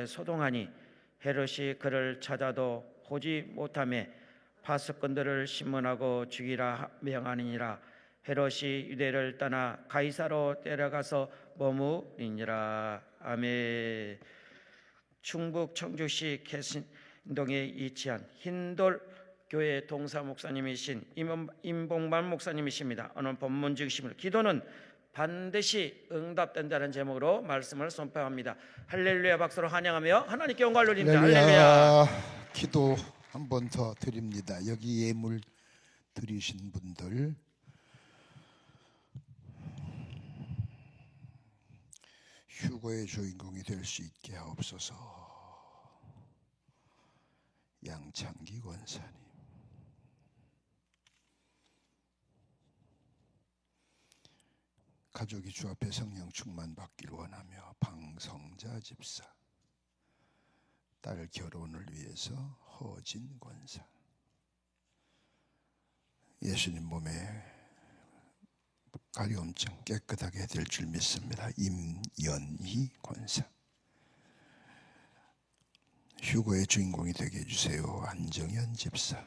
소동하니 헤롯이 그를 찾아도 보지 못하며 파수꾼들을 신문하고 죽이라 명하니라. 헤롯이 유대를 떠나 가이사로 데려가서 머무르니라. 아멘. 충북 청주시 개신동에 위치한 흰돌 교회 동사 목사님이신 임봉만 목사님이십니다. 오늘 본문 중심으로 기도는 반드시 응답된다는 제목으로 말씀을 선포합니다. 할렐루야 박수로 환영하며 하나님께 영광을 돌립니다. 할렐루야. 기도 한 번 더 드립니다. 여기 예물 드리신 분들 휴거의 주인공이 될 수 있게 하옵소서. 양창기 권사님, 가족이 주 앞에 성령 충만 받기를 원하며 방성자 집사, 딸 결혼을 위해서 허진 권사, 예수님 몸에 가려움증 깨끗하게 될 줄 믿습니다. 임연희 권사, 휴거의 주인공이 되게 해주세요. 안정현 집사,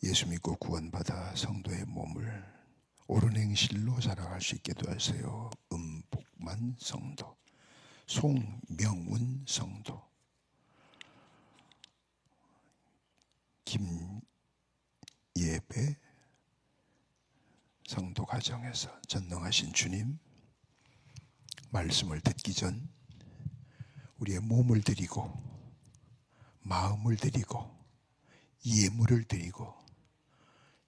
예수 믿고 구원받아 성도의 몸을 옳은 행실로 살아갈 수 있게 도와주세요. 은복만 성도, 송명운 성도, 김예배 성도 가정에서 전능하신 주님 말씀을 듣기 전 우리의 몸을 드리고 마음을 드리고 예물을 드리고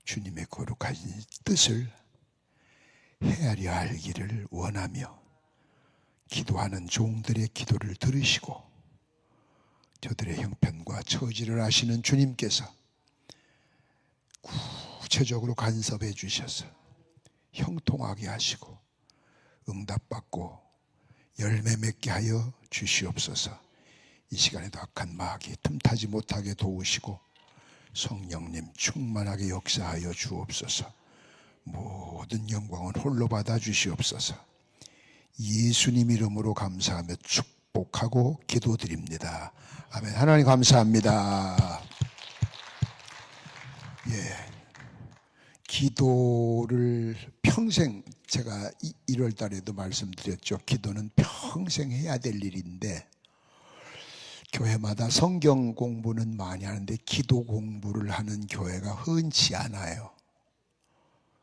주님의 거룩하신 뜻을 헤아려 알기를 원하며 기도하는 종들의 기도를 들으시고 저들의 형편과 처지를 아시는 주님께서 구체적으로 간섭해 주셔서 형통하게 하시고 응답받고 열매 맺게 하여 주시옵소서. 이 시간에도 악한 마귀 틈타지 못하게 도우시고 성령님 충만하게 역사하여 주옵소서. 모든 영광은 홀로 받아 주시옵소서. 예수님 이름으로 감사하며 축복하고 기도드립니다. 아멘. 하나님 감사합니다. 기도를 평생, 제가 1월 달에도 말씀드렸죠. 기도는 평생 해야 될 일인데 교회마다 성경 공부는 많이 하는데 기도 공부를 하는 교회가 흔치 않아요.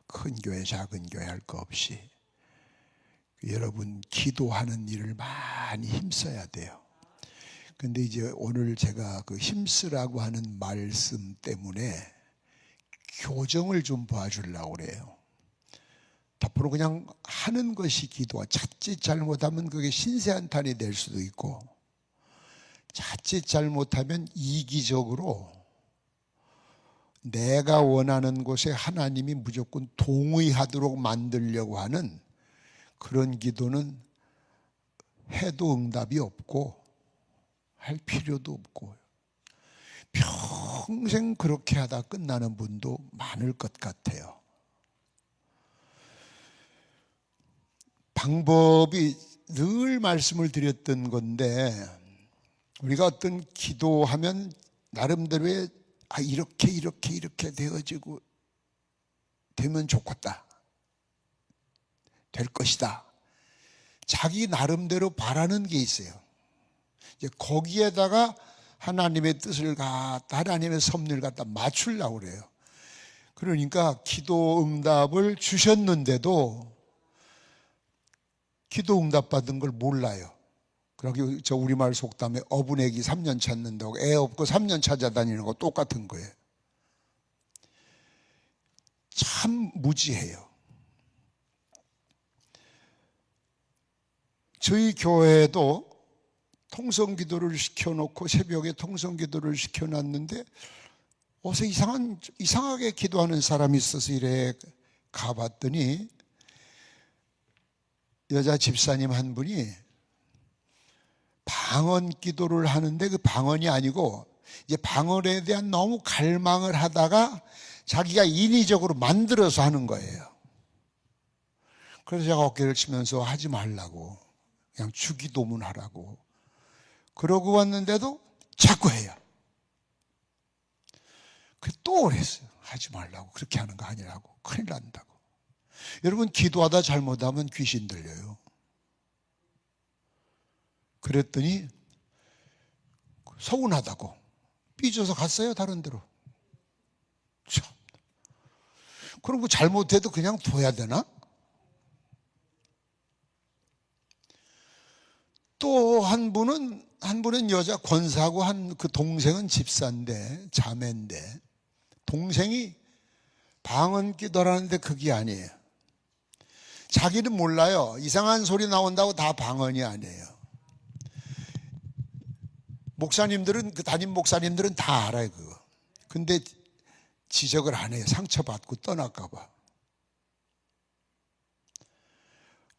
큰 교회 작은 교회 할 거 없이 여러분 기도하는 일을 많이 힘써야 돼요. 근데 이제 오늘 제가 그 힘쓰라고 하는 말씀 때문에 교정을 좀 봐주려고 그래요. 앞으로 그냥 하는 것이 기도와 자칫 잘못하면 그게 신세한탄이 될 수도 있고 자칫 잘못하면 이기적으로 내가 원하는 곳에 하나님이 무조건 동의하도록 만들려고 하는 그런 기도는 해도 응답이 없고 할 필요도 없고 평생 그렇게 하다 끝나는 분도 많을 것 같아요. 방법이 늘 말씀을 드렸던 건데 우리가 어떤 기도하면 나름대로의 이렇게 되어지고 되면 좋겠다, 될 것이다, 자기 나름대로 바라는 게 있어요. 이제 거기에다가 하나님의 뜻을 갖다, 하나님의 섭리를 갖다 맞추려고 그래요. 그러니까 기도 응답을 주셨는데도 기도 응답 받은 걸 몰라요. 그러기 저 우리말 속담에 어분애기 3년 찾는다고 애 없고 3년 찾아다니는 거 똑같은 거예요. 참 무지해요. 저희 교회도 통성기도를 시켜놓고 새벽에 통성기도를 시켜놨는데 어서 이상하게 기도하는 사람이 있어서 이래 가봤더니 여자 집사님 한 분이 방언 기도를 하는데 그 방언이 아니고 이제 방언에 대한 너무 갈망을 하다가 자기가 인위적으로 만들어서 하는 거예요. 그래서 제가 어깨를 치면서 하지 말라고, 그냥 주기도문 하라고. 그러고 왔는데도 자꾸 해요. 또 그랬어요. 하지 말라고. 그렇게 하는 거 아니라고. 큰일 난다고. 여러분, 기도하다 잘못하면 귀신 들려요. 그랬더니 서운하다고 삐져서 갔어요. 다른 데로. 참. 그럼 그 잘못해도 그냥 둬야 되나? 또 한 분은 여자 권사고 한 그 동생은 집사인데, 자매인데, 동생이 방언 기도라는데 그게 아니에요. 자기는 몰라요. 이상한 소리 나온다고 다 방언이 아니에요. 목사님들은, 그 담임 목사님들은 다 알아요, 그거. 근데 지적을 안 해요. 상처받고 떠날까 봐.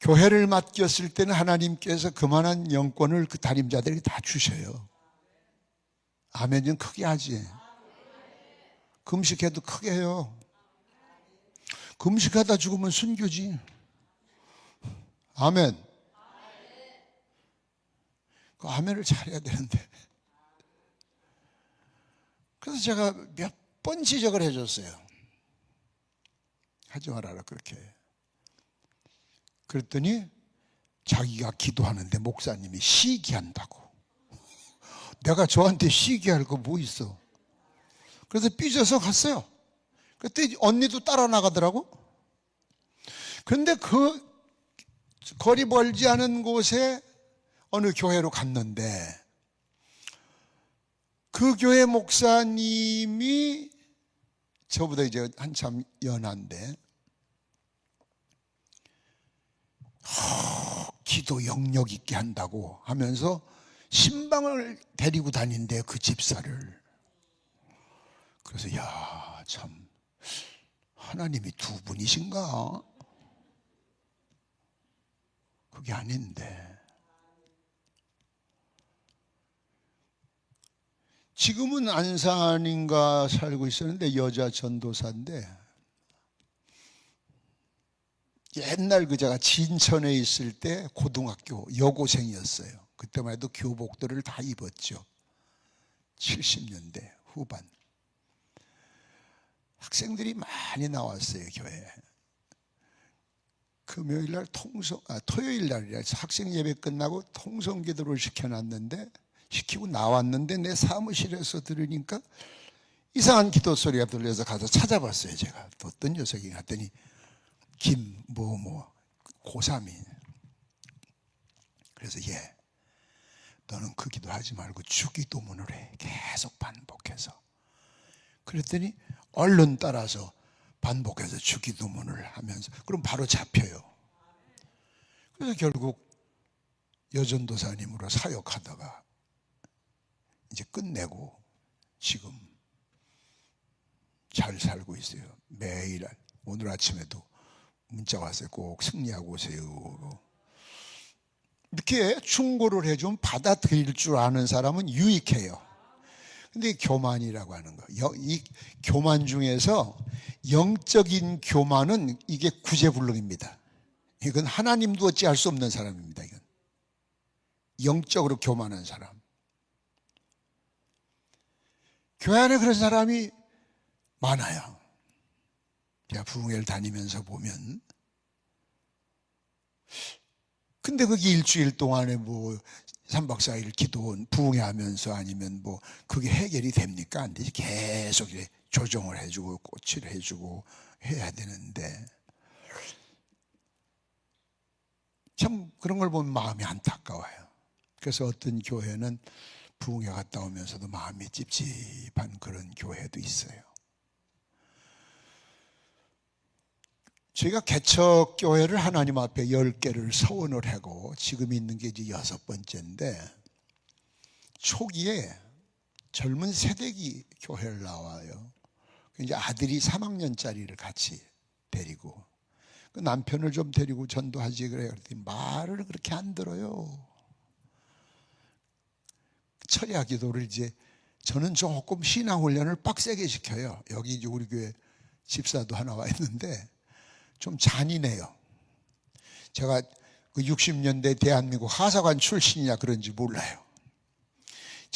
교회를 맡겼을 때는 하나님께서 그만한 영권을 그 담임자들에게 다 주셔요. 아멘 좀 크게 하지. 금식해도 크게 해요. 금식하다 죽으면 순교지. 아멘. 그 아멘을 잘해야 되는데. 그래서 제가 몇 번 지적을 해줬어요. 하지 말아라 그렇게. 그랬더니 자기가 기도하는데 목사님이 시기한다고. 내가 저한테 시기할 거 뭐 있어. 그래서 삐져서 갔어요. 그때 언니도 따라 나가더라고. 그런데 그 거리 멀지 않은 곳에 어느 교회로 갔는데 그 교회 목사님이 저보다 이제 한참 연한데 기도 영역 있게 한다고 하면서 신방을 데리고 다닌대, 그 집사를. 그래서 야, 참 하나님이 두 분이신가? 그게 아닌데. 지금은 안산인가 살고 있었는데 여자 전도사인데 옛날 그 제가 진천에 있을 때 고등학교 여고생이었어요. 그때만 해도 교복들을 다 입었죠. 70년대 후반. 학생들이 많이 나왔어요, 교회에. 금요일 날 토요일 날이라 학생 예배 끝나고 통성 기도를 시키고 나왔는데 내 사무실에서 들으니까 이상한 기도 소리가 들려서 가서 찾아봤어요. 제가 또 어떤 녀석이 갔더니 고3이. 그래서 너는 그 기도하지 말고 주기도문을 해. 계속 반복해서. 그랬더니 얼른 따라서 반복해서 주기도문을 하면서 그럼 바로 잡혀요. 그래서 결국 여전도사님으로 사역하다가 이제 끝내고 지금 잘 살고 있어요. 매일 오늘 아침에도 문자 왔어요. 꼭 승리하고 오세요. 이렇게 충고를 해주면 받아들일 줄 아는 사람은 유익해요. 근데 교만이라고 하는 거, 이 교만 중에서 영적인 교만은 이게 구제불능입니다. 이건 하나님도 어찌할 수 없는 사람입니다. 이건 영적으로 교만한 사람. 교회 안에 그런 사람이 많아요. 제가 부흥회를 다니면서 보면. 근데 그게 일주일 동안에 3박 4일 기도 부흥회 하면서 아니면 그게 해결이 됩니까? 안 되지. 계속 이렇게 조정을 해주고 꼬치를 해주고 해야 되는데 참 그런 걸 보면 마음이 안타까워요. 그래서 어떤 교회는 부흥회 갔다 오면서도 마음이 찝찝한 그런 교회도 있어요. 저희가 개척교회를 하나님 앞에 10개를 서원을 하고 지금 있는 게 이제 6번째인데 초기에 젊은 세대기 교회를 나와요. 이제 아들이 3학년짜리를 같이 데리고 그 남편을 좀 데리고 전도하지 그래요. 그랬더니 말을 그렇게 안 들어요. 철야 기도를 이제 저는 조금 신앙훈련을 빡세게 시켜요. 여기 이제 우리 교회 집사도 하나 와 있는데 좀 잔인해요. 제가 그 60년대 대한민국 하사관 출신이냐 그런지 몰라요.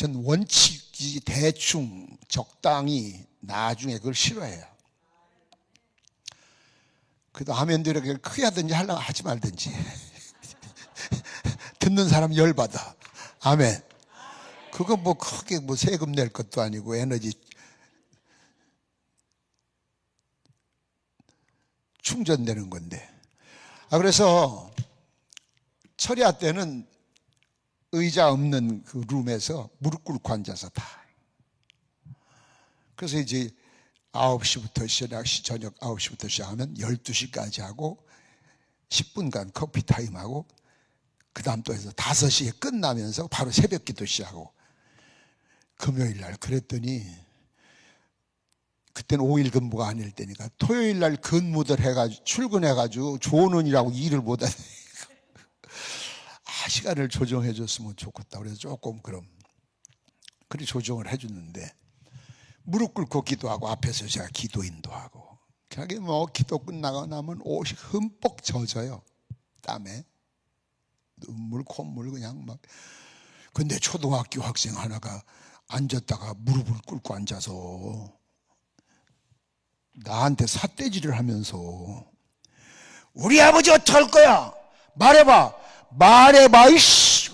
전 원칙이 대충 적당히 나중에 그걸 싫어해요. 그래도 아멘도 이렇게 크게 하든지 하려면 하지 말든지 듣는 사람 열받아. 아멘. 그거 뭐 크게 뭐 세금 낼 것도 아니고 에너지 충전되는 건데. 그래서 철야 때는 의자 없는 그 룸에서 무릎 꿇고 앉아서 다. 그래서 이제 9시부터 저녁 9시부터 시작하면 12시까지 하고 10분간 커피 타임하고 그 다음 또 해서 5시에 끝나면서 바로 새벽 기도 시작하고 금요일 날 그랬더니 그때는 5일 근무가 아닐 때니까 토요일 날 근무들 해가지고 출근해가지고 조원원이라고 일을 못하네. 시간을 조정해 줬으면 좋겠다. 그래서 조금 그렇게 조정을 해줬는데 무릎 꿇고 기도하고 앞에서 제가 기도 인도하고 그게 뭐 기도 끝나고 나면 옷이 흠뻑 젖어요. 땀에 눈물 콧물 그냥 막. 근데 초등학교 학생 하나가 앉았다가 무릎을 꿇고 앉아서 나한테 삿대질을 하면서 우리 아버지 어떡할 거야? 말해봐 이씨.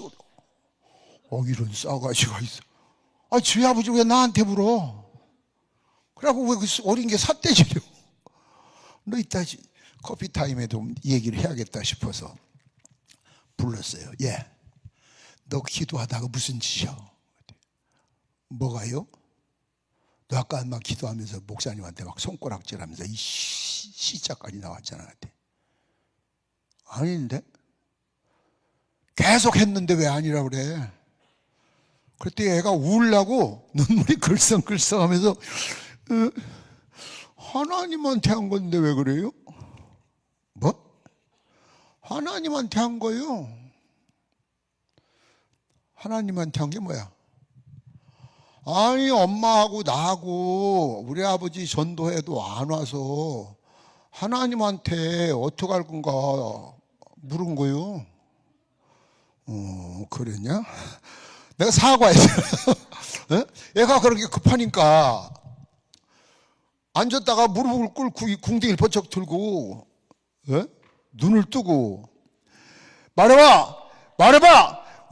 이런 싸가지가 있어. 저희 아버지 왜 나한테 물어? 그래갖고 왜 그 어린 게 삿대질이요? 너 이따 커피 타임에도 얘기를 해야겠다 싶어서 불렀어요. 예, 너 기도하다가 무슨 짓이야? 뭐가요? 너 아까 막 기도하면서 목사님한테 막 손가락질하면서 이 시자까지 나왔잖아. 아닌데? 계속 했는데 왜 아니라 그래? 그랬더니 애가 울라고 눈물이 글썽글썽 하면서 하나님한테 한 건데 왜 그래요? 뭐? 하나님한테 한 거요. 하나님한테 한 게 뭐야? 아니 엄마하고 나하고 우리 아버지 전도해도 안 와서 하나님한테 어떡할 건가 물은 거요. 그랬냐? 내가 사과했어요. 애가 그렇게 급하니까 앉았다가 무릎을 꿇고 궁둥이를 번쩍 들고 눈을 뜨고 말해봐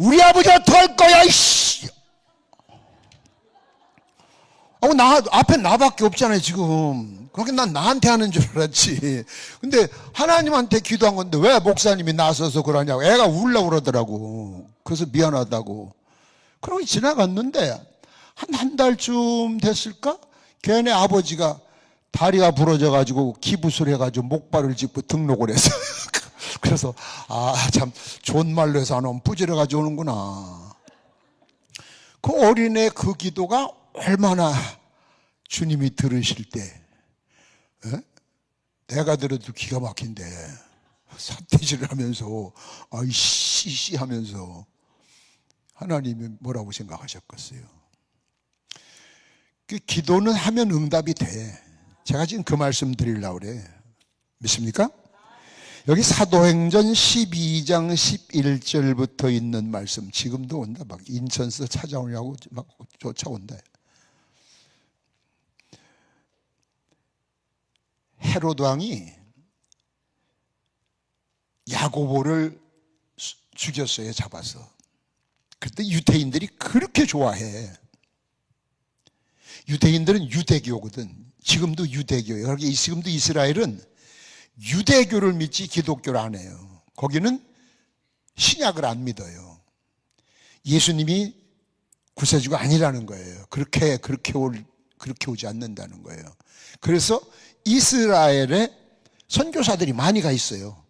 우리 아버지 어떡할 거야 이씨. 나 앞에 나밖에 없잖아요 지금. 그렇게 난 나한테 하는 줄 알았지. 근데 하나님한테 기도한 건데 왜 목사님이 나서서 그러냐고. 애가 울려고 그러더라고. 그래서 미안하다고. 그러고 지나갔는데 한 달쯤 됐을까? 걔네 아버지가 다리가 부러져가지고 기부술 해가지고 목발을 짚고 등록을 했어요. 그래서 참 좋은 말로 해서 안 오면 부지런해가지고 오는구나. 그 어린애 그 기도가 얼마나 주님이 들으실 때 내가 들어도 기가 막힌데 삿대질을 하면서 아이씨 하면서 하나님이 뭐라고 생각하셨겠어요? 그 기도는 하면 응답이 돼. 제가 지금 그 말씀 드리려고 그래. 믿습니까? 여기 사도행전 12장 11절부터 있는 말씀 지금도 온다. 막 인천에서 찾아오냐고 막 쫓아온다. 헤로드 왕이 야고보를 죽였어요. 잡아서. 그때 유대인들이 그렇게 좋아해. 유대인들은 유대교거든. 지금도 유대교예요. 그러니까 지금도 이스라엘은 유대교를 믿지 기독교를 안 해요. 거기는 신약을 안 믿어요. 예수님이 구세주가 아니라는 거예요. 그렇게 오지 않는다는 거예요. 그래서 이스라엘에 선교사들이 많이 가 있어요.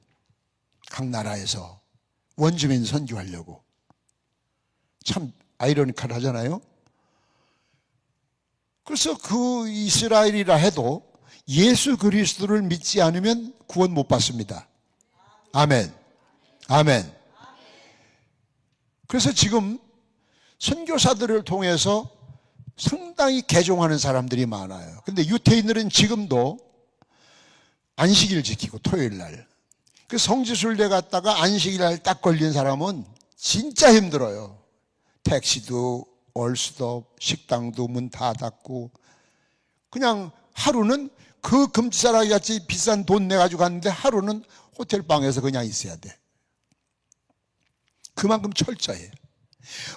각 나라에서 원주민 선교하려고. 참 아이러니컬하잖아요. 그래서 그 이스라엘이라 해도 예수 그리스도를 믿지 않으면 구원 못 받습니다. 아멘. 그래서 지금 선교사들을 통해서 상당히 개종하는 사람들이 많아요. 근데 유태인들은 지금도 안식일 지키고 토요일 날. 그 성지순례 갔다가 안식일 날 딱 걸린 사람은 진짜 힘들어요. 택시도 올 수도 식당도 문 다 닫고 그냥 하루는 그 금지사라기 같이 비싼 돈 내가지고 갔는데 하루는 호텔방에서 그냥 있어야 돼. 그만큼 철저해.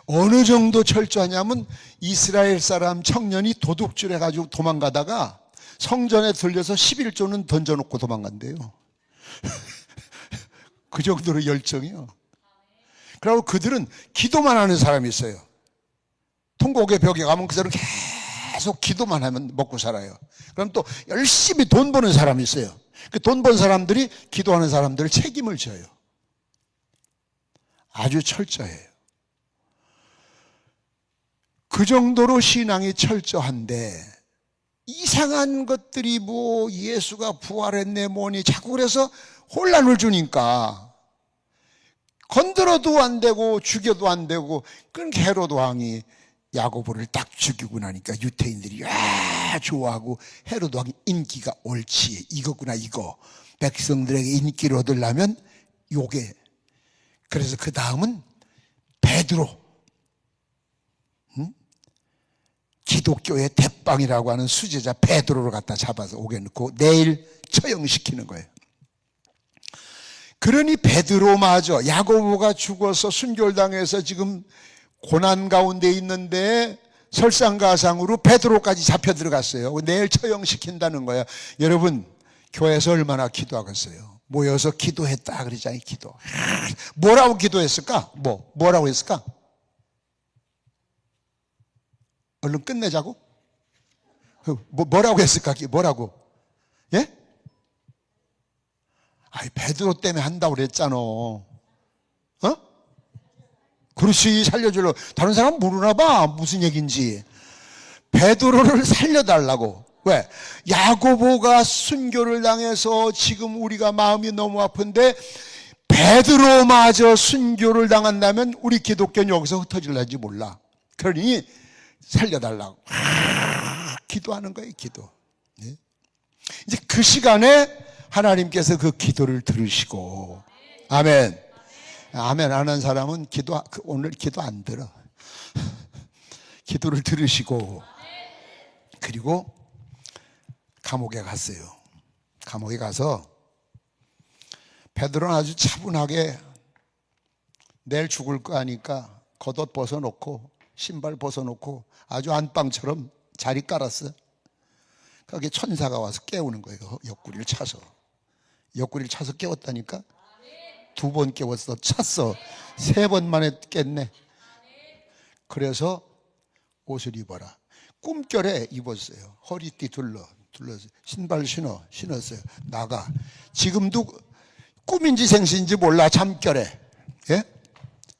어느 정도 철저하냐면 이스라엘 사람 청년이 도둑질 해가지고 도망가다가 성전에 들려서 11조는 던져놓고 도망간대요. 그 정도로 열정이요. 그리고 그들은 기도만 하는 사람이 있어요. 통곡의 벽에 가면 그들은 계속 기도만 하면 먹고 살아요. 그럼 또 열심히 돈 버는 사람이 있어요. 그 돈 번 사람들이 기도하는 사람들을 책임을 져요. 아주 철저해요. 그 정도로 신앙이 철저한데 이상한 것들이 뭐 예수가 부활했네 뭐니 자꾸 그래서 혼란을 주니까 건드려도 안 되고 죽여도 안 되고 그러니까 헤로드 왕이 야고보를 딱 죽이고 나니까 유태인들이 좋아하고 헤로드 왕 인기가 옳지 이거구나 이거 백성들에게 인기를 얻으려면 요게 그래서 그 다음은 베드로 기독교의 대빵이라고 하는 수제자 베드로를 갖다 잡아서 옥에 넣고 내일 처형시키는 거예요. 그러니 베드로마저 야고보가 죽어서 순교를 당해서 지금 고난 가운데 있는데 설상가상으로 베드로까지 잡혀 들어갔어요. 내일 처형시킨다는 거예요. 여러분 교회에서 얼마나 기도하겠어요. 모여서 기도했다 그러잖아요. 기도. 뭐라고 기도했을까? 뭐라고 했을까? 얼른 끝내자고? 뭐라고 했을까? 뭐라고? 예? 아이, 베드로 때문에 한다고 그랬잖아. 그렇지, 살려주려. 다른 사람 모르나 봐. 무슨 얘기인지. 베드로를 살려달라고. 왜? 야고보가 순교를 당해서 지금 우리가 마음이 너무 아픈데 베드로마저 순교를 당한다면 우리 기독교는 여기서 흩어질는지 몰라. 그러니 살려달라고 기도하는 거예요. 기도. 이제 그 시간에 하나님께서 그 기도를 들으시고 아멘. 아멘 안 하는 사람은 오늘 기도 안 들어. 기도를 들으시고 그리고 감옥에 갔어요. 감옥에 가서 베드로는 아주 차분하게 내일 죽을 거 아니까 겉옷 벗어놓고 신발 벗어놓고 아주 안방처럼 자리 깔았어. 거기에 천사가 와서 깨우는 거예요. 옆구리를 차서. 옆구리를 차서 깨웠다니까. 2번 깨웠어. 찼어. 3번 만에 깼네. 그래서 옷을 입어라. 꿈결에 입었어요. 허리띠 둘러서 신발 신었어요. 나가. 지금도 꿈인지 생신인지 몰라. 잠결에. 예?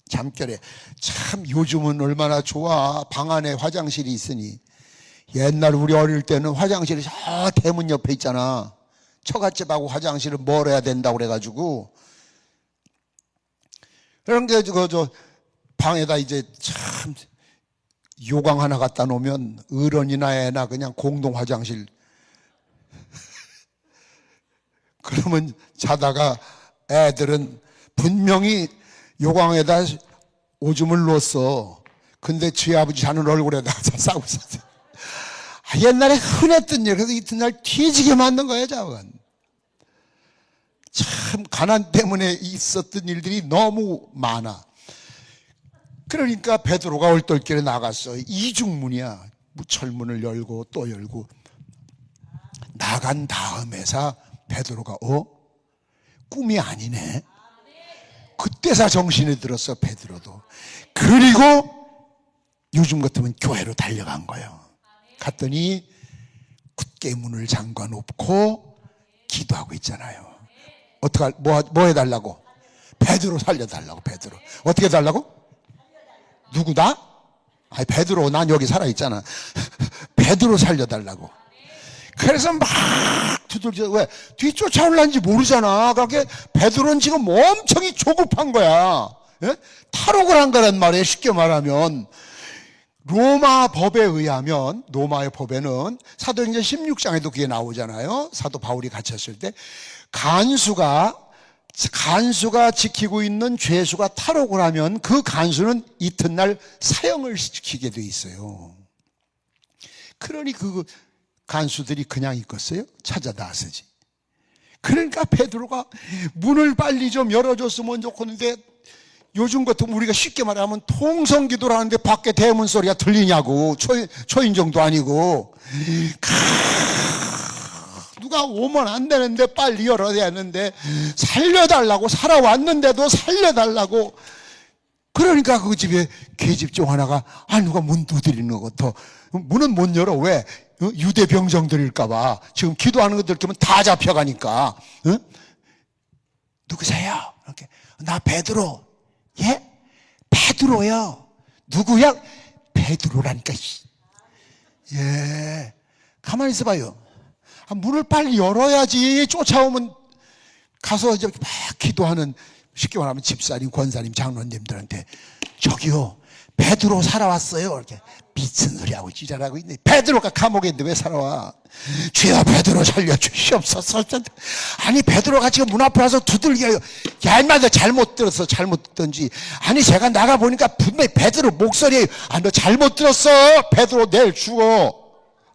잠결에. 참 요즘은 얼마나 좋아. 방 안에 화장실이 있으니. 옛날 우리 어릴 때는 화장실이 저 대문 옆에 있잖아. 처갓집하고 화장실을 멀어야 된다고 그래가지고 그런 게 저 방에다 이제 참 요강 하나 갖다 놓으면 어른이나 애나 그냥 공동 화장실. 그러면 자다가 애들은 분명히 요강에다 오줌을 넣었어. 근데 지 아버지 자는 얼굴에다 싸고 있었어. 옛날에 흔했던 일, 그래서 이튿날 뒤지게 만든 거예요, 저건. 참, 가난 때문에 있었던 일들이 너무 많아. 그러니까 베드로가 얼떨결에 나갔어. 이중문이야. 철문을 열고 또 열고. 나간 다음에서 베드로가, 꿈이 아니네. 그때서 정신이 들었어, 베드로도. 그리고 요즘 같으면 교회로 달려간 거예요. 갔더니 굳게 문을 잠가 놓고 기도하고 있잖아요. 어떻게 뭐 해달라고? 베드로 살려달라고. 베드로 어떻게 해달라고? 누구다? 아니 베드로 난 여기 살아있잖아. 베드로 살려달라고. 그래서 막 두들겨. 왜? 뒤쫓아올란지 모르잖아. 그렇게 베드로는 지금 엄청 조급한 거야. 예? 탈옥을 한 거란 말이에요. 쉽게 말하면 로마 법에 의하면, 로마의 법에는 사도행전 16장에도 그게 나오잖아요. 사도 바울이 갇혔을 때 간수가 간수가 지키고 있는 죄수가 탈옥을 하면 그 간수는 이튿날 사형을 시키게 돼 있어요. 그러니 그 간수들이 그냥 있겠어요? 찾아 나서지. 그러니까 베드로가 문을 빨리 좀 열어줬으면 좋겠는데, 요즘 같으면 우리가 쉽게 말하면 통성기도를 하는데 밖에 대문 소리가 들리냐고. 초인종도 아니고. 누가 오면 안 되는데 빨리 열어야 되는데, 살려달라고, 살아왔는데도 살려달라고. 그러니까 그 집에 계집종 하나가 누가 문 두드리는 것 같아. 문은 못 열어. 왜? 유대 병정들일까봐. 지금 기도하는 거 들키면 다 잡혀가니까. 누구세요? 이렇게. 나 베드로. 예? 베드로요. 누구야? 베드로라니까. 예. 가만히 있어봐요. 문을 빨리 열어야지. 쫓아오면 가서 이제 막 기도하는, 쉽게 말하면 집사님, 권사님, 장로님들한테 저기요, 베드로 살아왔어요. 이렇게 미친 소리하고 지랄하고 있네. 베드로가 감옥에 있는데 왜 살아와? 주여 베드로 살려주시옵소서. 아니 베드로가 지금 문 앞에 와서 두들겨요. 야 인마 너 잘못 들었어. 잘못 듣던지. 아니 제가 나가보니까 분명히 베드로 목소리예요. 너 잘못 들었어. 베드로 내일 죽어.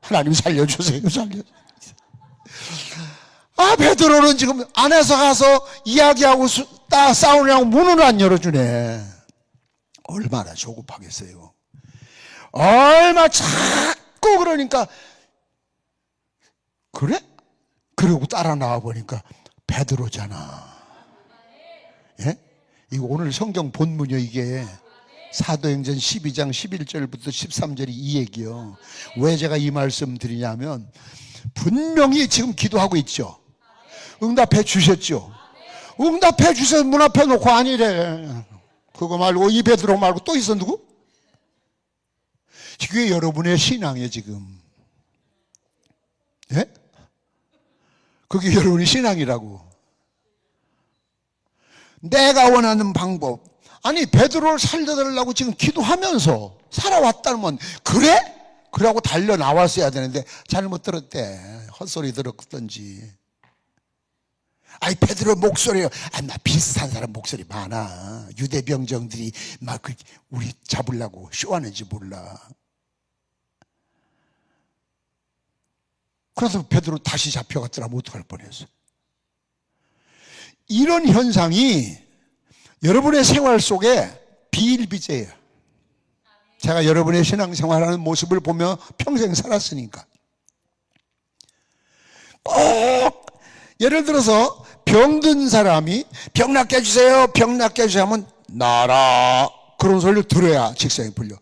하나님 살려주세요. 살려주세요. 베드로는 지금 안에서 가서 이야기하고 싸우려고 문을 안 열어주네. 얼마나 조급하겠어요. 얼마 자꾸 그러니까, 그래? 그러고 따라 나와 보니까 베드로잖아. 예? 이거 오늘 성경 본문이요. 이게 사도행전 12장 11절부터 13절이 이 얘기요. 왜 제가 이 말씀 드리냐면, 분명히 지금 기도하고 있죠. 응답해 주셨죠. 응답해 주셔서 문 앞에 놓고 아니래. 그거 말고 이 베드로 말고 또 있어. 누구? 그게 여러분의 신앙이에요 지금. 예? 그게 여러분의 신앙이라고. 내가 원하는 방법. 아니 베드로를 살려달라고 지금 기도하면서 살아왔다면 그래? 그러고 달려 나왔어야 되는데 잘못 들었대. 헛소리 들었던지. 아이 베드로 목소리요. 나 비슷한 사람 목소리 많아. 유대 병정들이 막 우리 잡으려고 쇼하는지 몰라. 그래서 베드로 다시 잡혀갔더라면 어떡할 뻔했어. 이런 현상이 여러분의 생활 속에 비일비재예요. 제가 여러분의 신앙생활하는 모습을 보며 평생 살았으니까. 꼭 예를 들어서 병든 사람이 병 낫게 해주세요, 병 낫게 해주세요 하면 나라 그런 소리를 들어야 직성이 풀려.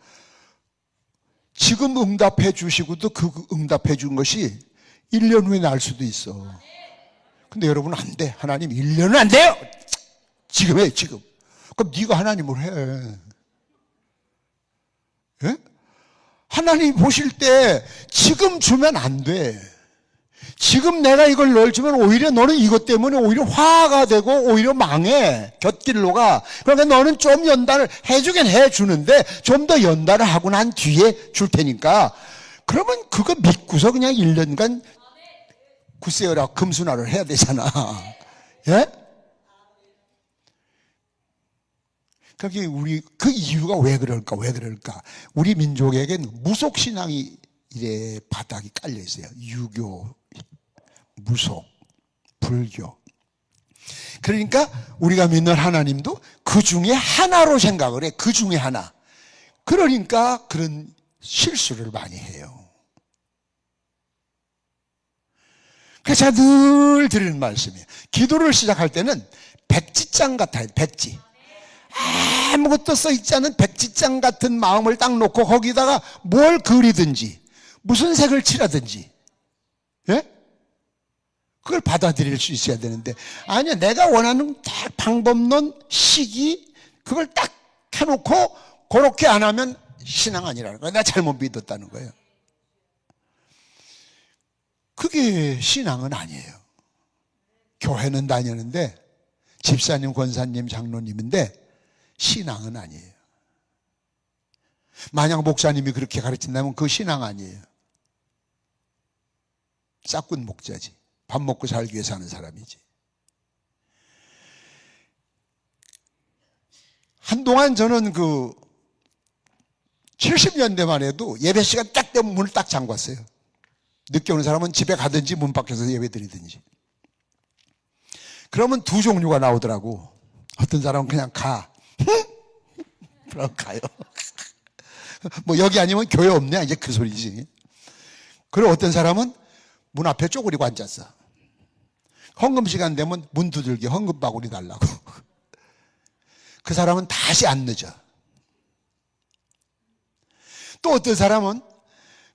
지금 응답해 주시고도 그 응답해 준 것이 1년 후에 날 수도 있어. 근데 여러분 안 돼. 하나님 1년은 안 돼요. 지금 해 지금. 그럼 네가 하나님을 해. 예? 하나님 보실 때 지금 주면 안 돼. 지금 내가 이걸 널 주면 오히려 너는 이것 때문에 오히려 화가 되고 오히려 망해. 곁길로 가. 그러니까 너는 좀 연단을 해주긴 해주는데 좀 더 연단을 하고 난 뒤에 줄 테니까. 그러면 그거 믿고서 그냥 1년간 굿세어라 금순환을 해야 되잖아. 예? 그게 우리 그 이유가 왜 그럴까? 왜 그럴까? 우리 민족에겐 무속 신앙이 이래 바닥이 깔려 있어요. 유교, 무속, 불교. 그러니까 우리가 믿는 하나님도 그 중에 하나로 생각을 해. 그 중에 하나. 그러니까 그런 실수를 많이 해요. 그래서 제가 늘 드리는 말씀이에요. 기도를 시작할 때는 백지장 같아요. 백지. 아무것도 써있지 않은 백지장 같은 마음을 딱 놓고 거기다가 뭘 그리든지 무슨 색을 칠하든지, 예? 그걸 받아들일 수 있어야 되는데, 아니야, 내가 원하는 딱 방법론 시기 그걸 딱 해놓고 그렇게 안 하면 신앙 아니라는 거야. 내가 잘못 믿었다는 거예요. 그게 신앙은 아니에요. 교회는 다니는데 집사님, 권사님, 장로님인데 신앙은 아니에요. 만약 목사님이 그렇게 가르친다면 그 신앙 아니에요. 싹군 목자지. 밥 먹고 살기 위해서 하는 사람이지. 한동안 저는 70년대만 해도 예배 시간 딱 되면 문을 딱 잠갔어요. 늦게 오는 사람은 집에 가든지 문 밖에서 예배 드리든지. 그러면 두 종류가 나오더라고. 어떤 사람은 그냥 가. 그럼 가요. 뭐 여기 아니면 교회 없네, 이제 그 소리지. 그리고 어떤 사람은 문 앞에 쪼그리고 앉았어. 헌금 시간 되면 문 두들겨 헌금 바구니 달라고. 그 사람은 다시 안 늦어. 또 어떤 사람은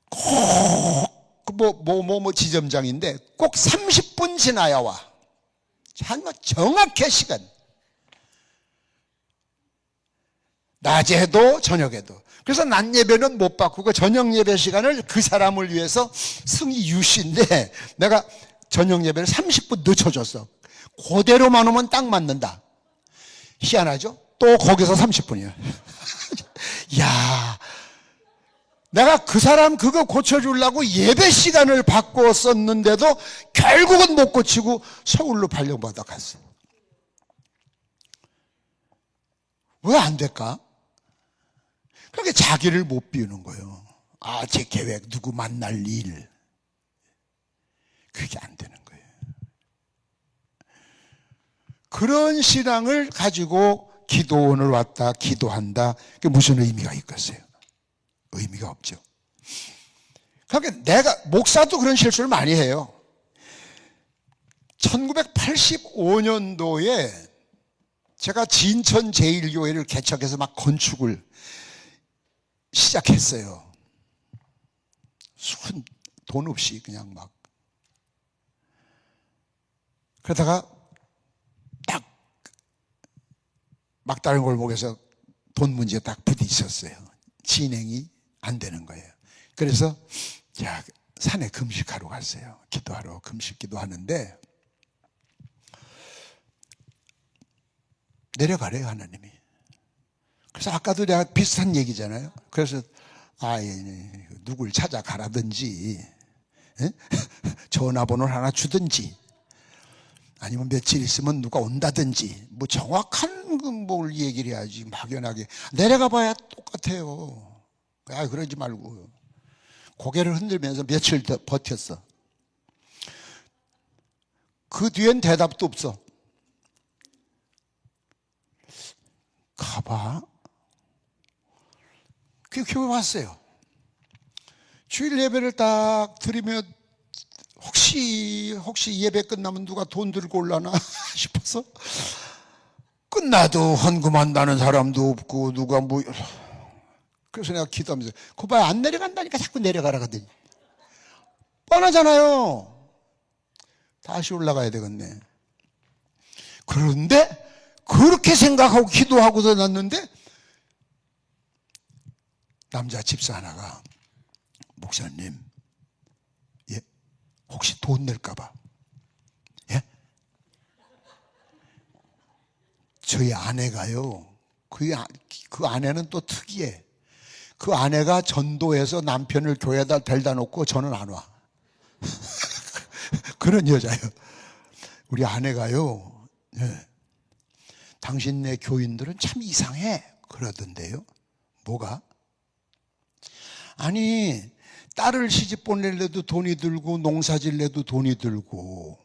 꼭 지점장인데 꼭 30분 지나야 와. 정말 정확해 시간. 낮에도 저녁에도. 그래서 낮 예배는 못 바꾸고 저녁 예배 시간을 그 사람을 위해서 승희 유씨인데 내가 저녁 예배를 30분 늦춰줬어. 그대로만 오면 딱 맞는다. 희한하죠? 또 거기서 30분이야. 야, 내가 그 사람 그거 고쳐주려고 예배 시간을 바꿨었는데도 결국은 못 고치고 서울로 발령받아 갔어. 왜 안 될까? 그렇게 자기를 못 비우는 거예요. 아, 제 계획, 누구 만날 일. 그게 안 되는 거예요. 그런 신앙을 가지고 기도원을 왔다, 기도한다. 그게 무슨 의미가 있겠어요? 의미가 없죠. 그러니까 목사도 그런 실수를 많이 해요. 1985년도에 제가 진천 제1교회를 개척해서 막 건축을 시작했어요. 돈 없이 그냥 막. 그러다가 딱 막다른 골목에서 돈 문제가 딱 부딪혔어요. 진행이 안 되는 거예요. 그래서 자, 산에 금식하러 갔어요. 기도하러 금식 기도하는데 내려가래요, 하나님이. 그래서 아까도 내가 비슷한 얘기잖아요. 그래서 누굴 찾아가라든지 전화번호를 하나 주든지 아니면 며칠 있으면 누가 온다든지 뭐 정확한 뭘 얘기를 해야지. 막연하게 내려가 봐야 똑같아요. 그러지 말고. 고개를 흔들면서 며칠 더 버텼어. 그 뒤엔 대답도 없어. 가봐. 그 교회 왔어요. 주일 예배를 딱 드리면 혹시 예배 끝나면 누가 돈 들고 올라나 싶어서 끝나도 헌금한다는 사람도 없고 누가 뭐. 그래서 내가 기도하면서 그 봐야 안 내려간다니까 자꾸 내려가라 하더니 뻔하잖아요. 다시 올라가야 되겠네. 그런데 그렇게 생각하고 기도하고서 났는데 남자 집사 하나가 목사님, 예, 혹시 돈 낼까봐, 예, 저희 아내가요. 그 아내는 또 특이해. 그 아내가 전도해서 남편을 교회에다 데려다 놓고 저는 안 와. 그런 여자예요. 우리 아내가요. 예. 당신네 교인들은 참 이상해 그러던데요. 뭐가? 아니, 딸을 시집 보내려도 돈이 들고 농사질래도 돈이 들고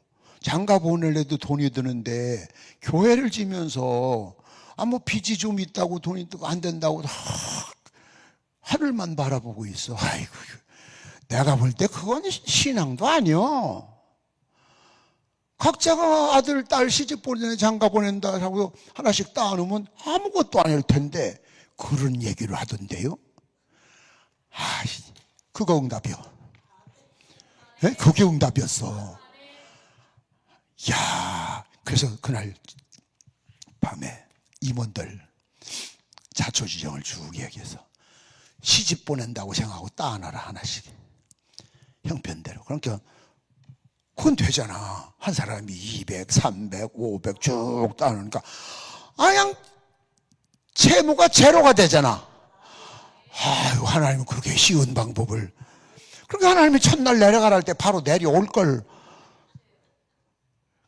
장가 보내려도 돈이 드는데 교회를 지면서 뭐 빚이 좀 있다고 돈이 안 된다고 하늘만 바라보고 있어. 아이고, 내가 볼 때 그건 신앙도 아니요. 각자가 아들, 딸 시집 보내는 장가 보낸다 하고 하나씩 따놓으면 아무것도 아닐 텐데 그런 얘기를 하던데요. 그거 응답이요. 네? 그게 응답이었어. 야, 그래서 그날 밤에 임원들 자초지정을 쭉 얘기해서 시집 보낸다고 생각하고 따놔라 하나씩 형편대로. 그러니까 그건 되잖아. 한 사람이 200, 300, 500 쭉 따놓으니까 그냥 채무가 제로가 되잖아. 아유, 하나님은 그렇게 쉬운 방법을. 그러니까 하나님이 첫날 내려가라 할 때 바로 내려올 걸.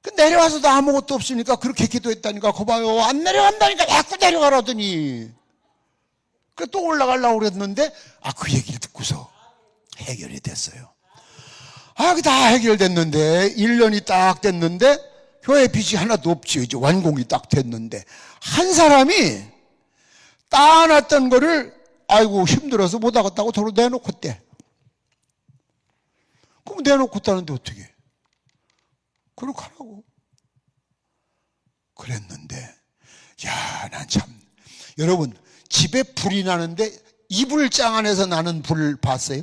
그 내려와서도 아무것도 없으니까 그렇게 기도했다니까. 거봐요, 안 내려간다니까. 자꾸 내려가라더니. 그 또 올라가려고 그랬는데 그 얘기를 듣고서 해결이 됐어요. 다 해결됐는데 1년이 딱 됐는데 교회 빚이 하나도 없지. 이제 완공이 딱 됐는데 한 사람이 따놨던 거를 아이고 힘들어서 못 하겠다고 도로 내놓겠대. 그럼 내놓고 따는데 어떻게? 그렇게 하라고. 그랬는데 난 참, 여러분 집에 불이 나는데 이불장 안에서 나는 불 봤어요?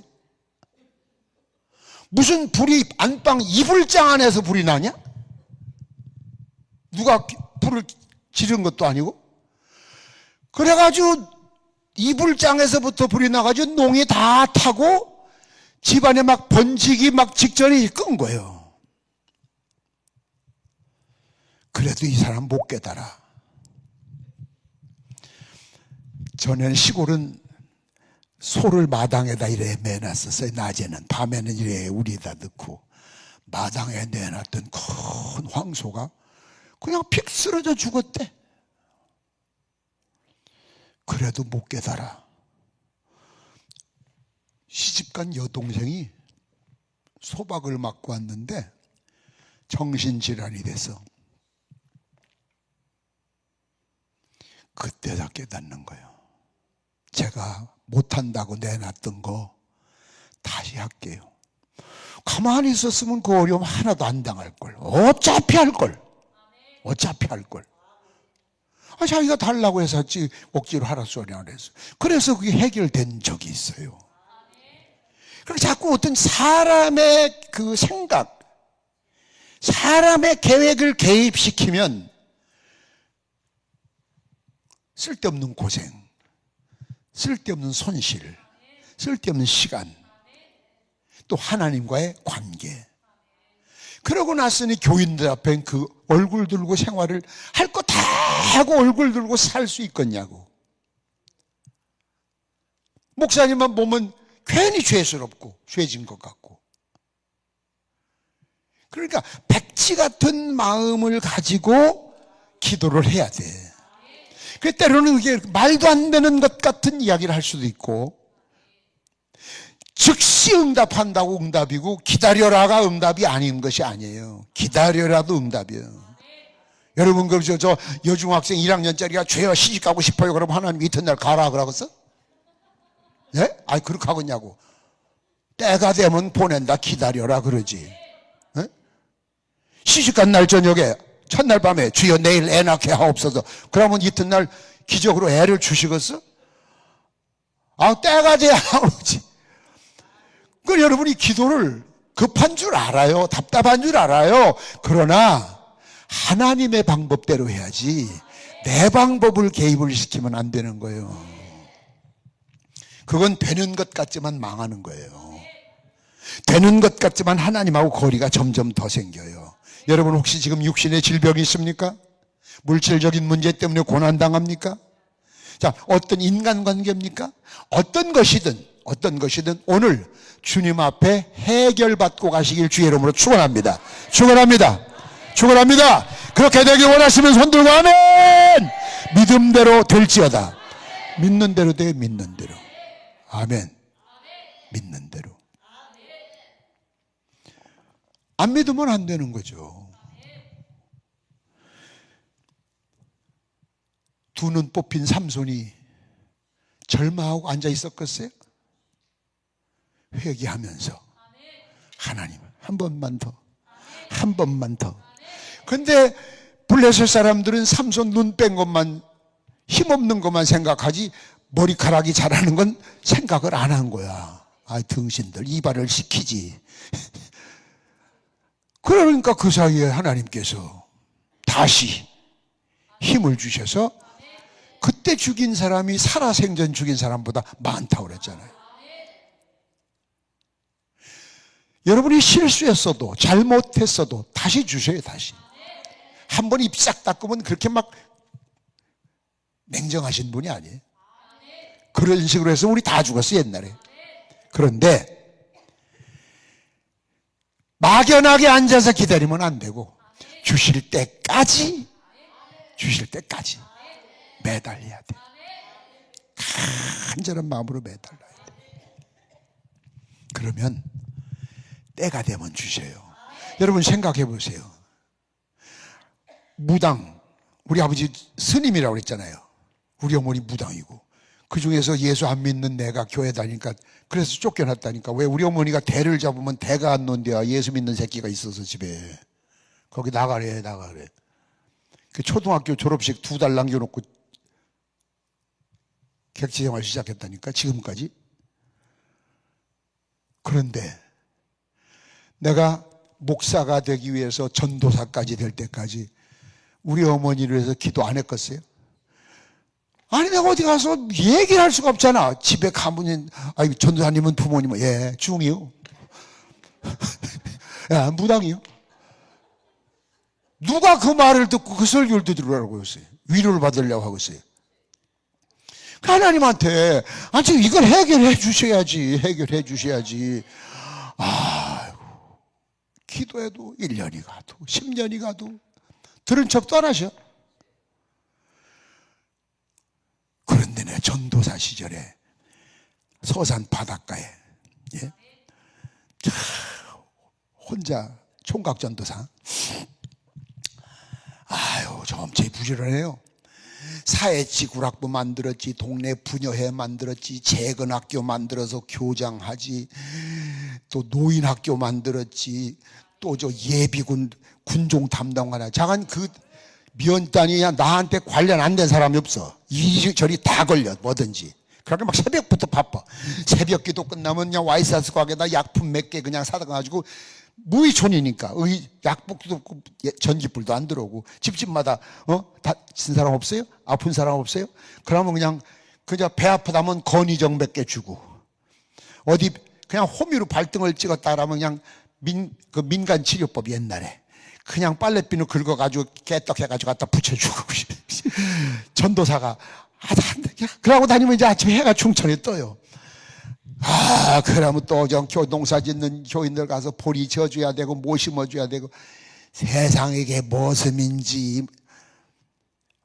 무슨 불이 안방 이불장 안에서 불이 나냐? 누가 불을 지른 것도 아니고. 그래가지고 이불장에서부터 불이 나가지고 농이 다 타고 집안에 막 번지기 막 직전에 끈 거예요. 그래도 이 사람 못 깨달아. 전에는 시골은 소를 마당에다 이래 매놨었어요. 낮에는. 밤에는 이래 우리에다 넣고. 마당에 내놨던 큰 황소가 그냥 픽 쓰러져 죽었대. 그래도 못 깨달아. 시집간 여동생이 소박을 맞고 왔는데 정신질환이 돼서 그때 다 깨닫는 거예요. 제가 못한다고 내놨던 거 다시 할게요. 가만히 있었으면 그 어려움 하나도 안 당할 걸. 어차피 할 걸. 어차피 할 걸. 자기가 달라고 해서 억지로 하라 소리 안 했어. 그래서 그게 해결된 적이 있어요. 그리고 자꾸 어떤 사람의 그 생각, 사람의 계획을 개입시키면 쓸데없는 고생, 쓸데없는 손실, 쓸데없는 시간, 또 하나님과의 관계. 그러고 났으니 교인들 앞엔 그 얼굴 들고 생활을 할 거 다 하고 얼굴 들고 살 수 있겠냐고. 목사님만 보면 괜히 죄스럽고 죄진 것 같고. 그러니까 백지 같은 마음을 가지고 기도를 해야 돼. 그 때로는 이게 말도 안 되는 것 같은 이야기를 할 수도 있고, 즉시 응답한다고 응답이고 기다려라가 응답이 아닌 것이 아니에요. 기다려라도 응답이에요. 여러분, 저 여중학생 1학년짜리가 죄와 시집가고 싶어요. 그러면 하나님 이튿날 가라 그러겠어? 예? 그렇게 하겠냐고. 때가 되면 보낸다, 기다려라 그러지. 예? 시집간 날 저녁에 첫날 밤에 주여 내일 애 낳게 하옵소서. 그러면 이튿날 기적으로 애를 주시겠어? 때가 돼야 오지. 그 여러분이 기도를 급한 줄 알아요. 답답한 줄 알아요. 그러나 하나님의 방법대로 해야지 내 방법을 개입을 시키면 안 되는 거예요. 그건 되는 것 같지만 망하는 거예요. 되는 것 같지만 하나님하고 거리가 점점 더 생겨요. 여러분, 혹시 지금 육신의 질병이 있습니까? 물질적인 문제 때문에 고난당합니까? 자, 어떤 인간관계입니까? 어떤 것이든 오늘 주님 앞에 해결받고 가시길 주의 이름으로 축원합니다. 축원합니다. 축원합니다. 그렇게 되길 원하시면 손 들고 아멘. 믿음대로 될지어다. 믿는 대로 돼. 믿는 대로. 아멘. 믿는 대로. 안 믿으면 안 되는 거죠. 두 눈 뽑힌 삼손이 절망하고 앉아 있었겠어요? 회개하면서 하나님 한 번만 더, 한 번만 더. 근데 블레셋 사람들은 삼손 눈 뺀 것만, 힘없는 것만 생각하지 머리카락이 자라는 건 생각을 안 한 거야. 등신들 이발을 시키지. 그러니까 그 사이에 하나님께서 다시 힘을 주셔서 그때 죽인 사람이 살아생전 죽인 사람보다 많다고 그랬잖아요. 여러분이 실수했어도 잘못했어도 다시 주셔요. 다시. 한 번 입 싹 닦으면 그렇게 막 냉정하신 분이 아니에요. 그런 식으로 해서 우리 다 죽었어요, 옛날에. 그런데 막연하게 앉아서 기다리면 안 되고 주실 때까지 매달려야 돼. 간절한 마음으로 매달려야 돼. 그러면 때가 되면 주셔요. 여러분 생각해 보세요. 무당, 우리 아버지 스님이라고 그랬잖아요. 우리 어머니 무당이고, 그 중에서 예수 안 믿는 내가 교회 다니니까 그래서 쫓겨났다니까. 왜? 우리 어머니가 대를 잡으면 대가 안 논대야. 예수 믿는 새끼가 있어서 집에. 거기 나가래. 그 초등학교 졸업식 2달 남겨놓고 객지 생활 시작했다니까, 지금까지. 그런데 내가 목사가 되기 위해서 전도사까지 될 때까지 우리 어머니를 위해서 기도 안 했겠어요? 아니, 내가 어디 가서 얘기를 할 수가 없잖아. 집에 가면, 아이, 전도사님은 부모님은, 예, 중이요. 야, 무당이요. 누가 그 말을 듣고 그 설교를 들으라고 했어요? 위로를 받으려고 하고 있어요. 하나님한테, 지금 이걸 해결해 주셔야지. 아이고, 기도해도 1년이 가도 10년이 가도 들은 척도 안 하셔. 그런데 내 전도사 시절에 서산 바닷가에, 예? 혼자 총각 전도사. 아유, 점체히 부지런해요. 사회지구락부 만들었지, 동네 부녀회 만들었지, 재건학교 만들어서 교장하지, 또 노인학교 만들었지, 또 저 예비군 군종 담당하나. 장한 그 면단이 나한테 관련 안 된 사람이 없어. 이리저리 다 걸려, 뭐든지. 그러니까 막 새벽부터 바빠. 새벽 기도 끝나면 그냥 와이사스 가게다 약품 몇 개 그냥 사다 가지고, 무의촌이니까 약복도 없고 전기불도 안 들어오고, 집집마다 다친 사람 없어요? 아픈 사람 없어요? 그러면 그냥 배 아프다면 건의정 몇 개 주고, 어디 그냥 호미로 발등을 찍었다 그러면 그냥 민간 치료법 옛날에 그냥 빨래비누 긁어가지고 깨떡해가지고 갖다 붙여주고. 전도사가 그러고 다니면 이제 아침에 해가 충천에 떠요. 그러면 또 농사 짓는 교인들 가서 보리 져줘야 되고, 모 심어줘야 되고, 세상에 이게 무엇인지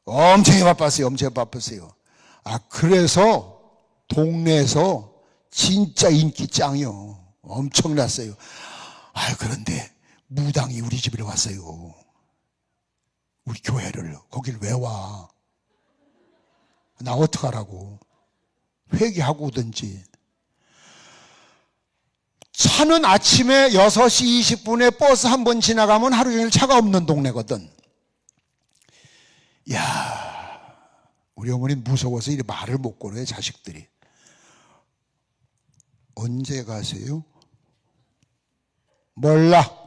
엄청 바빴어요. 그래서 동네에서 진짜 인기 짱이요. 엄청났어요. 그런데 무당이 우리 집에 왔어요. 우리 교회를. 거길 왜 와? 나 어떡하라고. 회개하고 오든지. 차는 아침에 6시 20분에 버스 한 번 지나가면 하루 종일 차가 없는 동네거든. 야, 우리 어머니는 무서워서 이렇게 말을 못 걸어요, 자식들이. 언제 가세요? 몰라.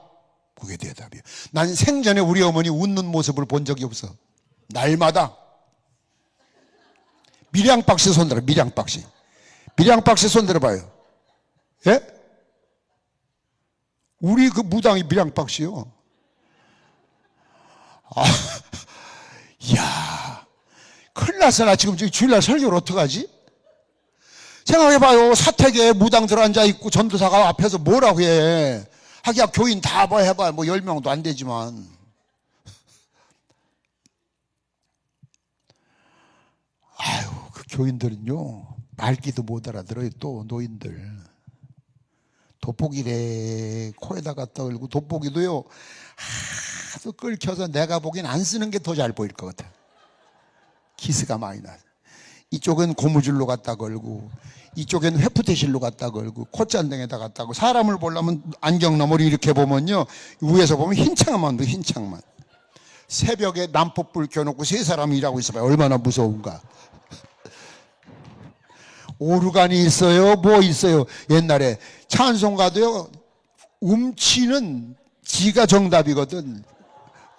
그게 대답이에요. 난 생전에 우리 어머니 웃는 모습을 본 적이 없어. 날마다. 밀양박씨 손들어, 밀양박씨 손들어봐요. 예? 우리 그 무당이 밀양박씨요. 이야, 큰일 났어. 나 지금 주일날 설교를 어떡하지? 생각해봐요. 사택에 무당 들어앉아있고 전도사가 앞에서 뭐라고 해. 하기야 교인 다 해봐야 10명도 안 되지만. 아유, 그 교인들은요, 말귀도 못 알아들어요. 또 노인들. 돋보기래 코에다 갖다 걸고, 돋보기도요 하도 끓여서 내가 보기엔 안 쓰는 게 더 잘 보일 것 같아. 기스가 많이 나. 이쪽은 고무줄로 갖다 걸고, 이쪽엔 회푸대실로 갖다 걸고, 콧잔등에다 갖다 걸고. 사람을 보려면 안경너머리 이렇게 보면요, 위에서 보면 흰창만 돼, 흰창만. 새벽에 난폭불 켜놓고 3사람이 일하고 있어봐요. 얼마나 무서운가. 오르간이 있어요, 뭐 있어요. 옛날에 찬송가도요, 음치는 지가 정답이거든.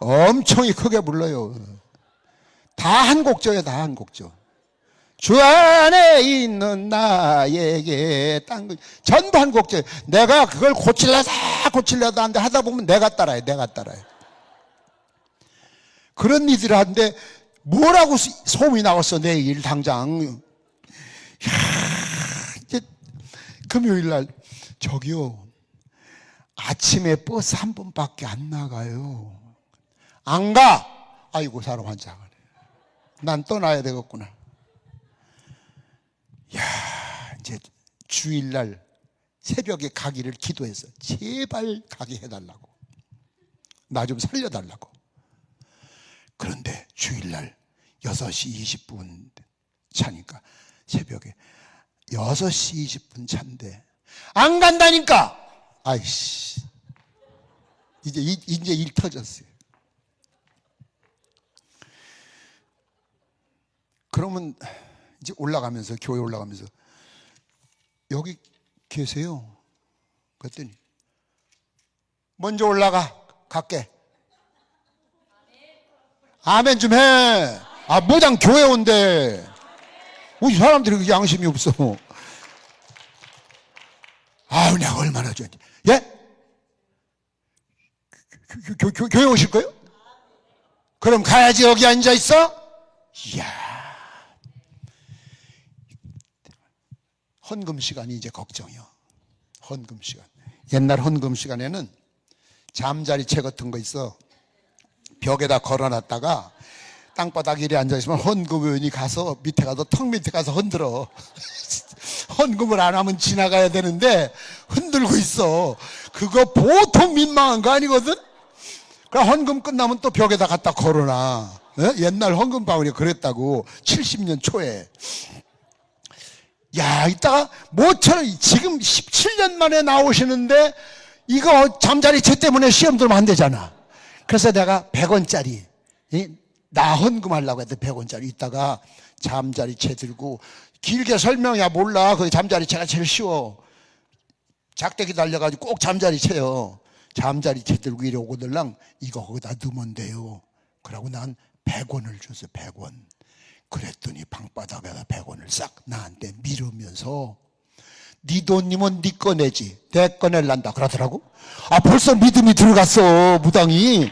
엄청 크게 불러요. 다 한 곡조예요, 다 한 곡조. 주 안에 있는 나에게 전부 한 곡조. 내가 그걸 고치려다 하는데 하다 보면 내가 따라해. 그런 일들을 하는데 뭐라고 소문이 나왔어. 내일 당장. 이제 금요일날 저기요, 아침에 버스 한 번밖에 안 나가요. 안 가. 아이고 사람 환장하네. 난 떠나야 되겠구나. 야, 이제 주일날 새벽에 가기를 기도해서 제발 가게 해달라고, 나 좀 살려달라고. 그런데 주일날 6시 20분 차니까, 새벽에 6시 20분 차인데 안 간다니까. 아이씨, 이제 일 터졌어요. 그러면 이제 올라가면서, 교회 올라가면서 여기 계세요? 그랬더니 먼저 올라가, 갈게. 아멘 좀 해. 아, 무당 교회 온대. 이 사람들이 그렇게 양심이 없어. 아우, 내가 얼마나 좋아했지. 예? 교회 오실 거예요? 그럼 가야지. 여기 앉아 있어? 이야. 헌금 시간이 이제 걱정이요. 헌금 시간. 옛날 헌금 시간에는 잠자리채 같은 거 있어. 벽에다 걸어놨다가 땅바닥 이리 앉아있으면 헌금의원이 가서 밑에 가서, 턱 밑에 가서 흔들어. 헌금을 안 하면 지나가야 되는데 흔들고 있어. 그거 보통 민망한 거 아니거든? 그럼 헌금 끝나면 또 벽에다 갖다 걸어놔. 옛날 헌금 바울이 그랬다고. 70년 초에. 야, 이따가 모처럼 지금 17년 만에 나오시는데 이거 잠자리채 때문에 시험 들면 안 되잖아. 그래서 내가 100원짜리 나 헌금하려고 했는데 100원짜리 이따가 잠자리채 들고, 길게 설명이야 몰라. 그 잠자리채가 제일 쉬워. 작대기 달려가지고 꼭 잠자리채요. 잠자리채 들고 이리 오고들랑 이거 거기다 넣으면 돼요. 그러고 난 100원을 줬어. 100원. 그랬더니 방바닥에다 100원을 싹 나한테 밀으면서 네 돈이면 네 거 내지 내 거 낼란다 그러더라고. 아, 벌써 믿음이 들어갔어, 무당이.